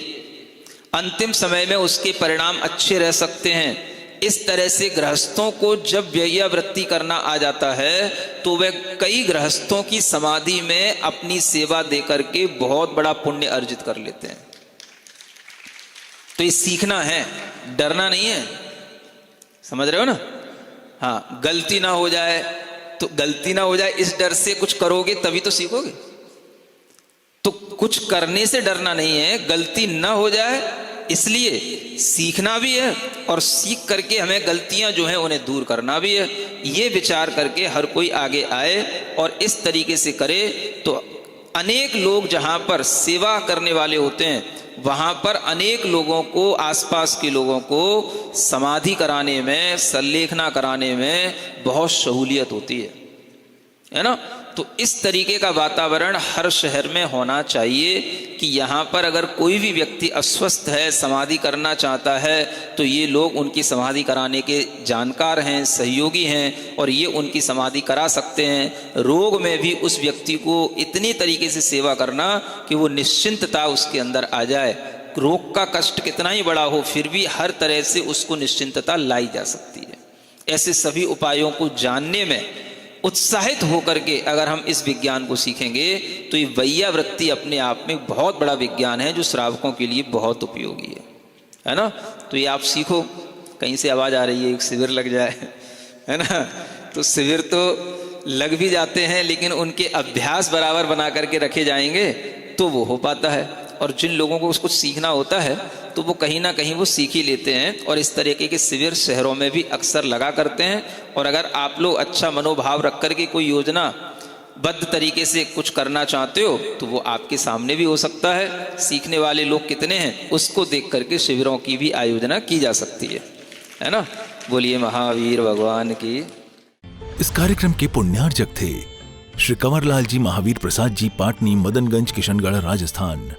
अंतिम समय में उसके परिणाम अच्छे रह सकते हैं। इस तरह से गृहस्थों को जब वैयावृत्ति करना आ जाता है तो वे कई गृहस्थों की समाधि में अपनी सेवा दे करके बहुत बड़ा पुण्य अर्जित कर लेते हैं। तो ये सीखना है, डरना नहीं है, समझ रहे हो ना। हाँ, गलती ना हो जाए तो गलती ना हो जाए इस डर से कुछ करोगे तभी तो सीखोगे। तो कुछ करने से डरना नहीं है, गलती ना हो जाए इसलिए सीखना भी है, और सीख करके हमें गलतियां जो हैं उन्हें दूर करना भी है। ये विचार करके हर कोई आगे आए और इस तरीके से करे तो अनेक लोग जहां पर सेवा करने वाले होते हैं वहां पर अनेक लोगों को, आसपास के लोगों को समाधि कराने में, संलेखना कराने में बहुत सहूलियत होती है ना। तो इस तरीके का वातावरण हर शहर में होना चाहिए कि यहाँ पर अगर कोई भी व्यक्ति अस्वस्थ है, समाधि करना चाहता है, तो ये लोग उनकी समाधि कराने के जानकार हैं, सहयोगी हैं, और ये उनकी समाधि करा सकते हैं। रोग में भी उस व्यक्ति को इतनी तरीके से सेवा करना कि वो निश्चिंतता उसके अंदर आ जाए। रोग का कष्ट कितना ही बड़ा हो फिर भी हर तरह से उसको निश्चिंतता लाई जा सकती है। ऐसे सभी उपायों को जानने में उत्साहित होकर के अगर हम इस विज्ञान को सीखेंगे तो ये वैयावृत्ति अपने आप में बहुत बड़ा विज्ञान है जो श्रावकों के लिए बहुत उपयोगी है ना। तो ये आप सीखो। कहीं से आवाज़ आ रही है, एक शिविर लग जाए, है ना। तो शिविर तो लग भी जाते हैं लेकिन उनके अभ्यास बराबर बना करके रखे जाएंगे तो वो हो पाता है। और जिन लोगों को उसको सीखना होता है तो वो कहीं ना कहीं वो सीख ही लेते हैं। और इस तरीके के शिविर शहरों में भी अक्सर लगा करते हैं। और अगर आप लोग अच्छा मनोभाव रख करके कोई योजना बद्ध तरीके से कुछ करना चाहते हो तो वो आपके सामने भी हो सकता है। सीखने वाले लोग कितने हैं उसको देख करके शिविरों की भी आयोजना की जा सकती है ना। बोलिए महावीर भगवान की। इस कार्यक्रम के पुण्यार्जक थे श्री कंवरलाल जी महावीर प्रसाद जी, पाटनी, मदनगंज, किशनगढ़, राजस्थान।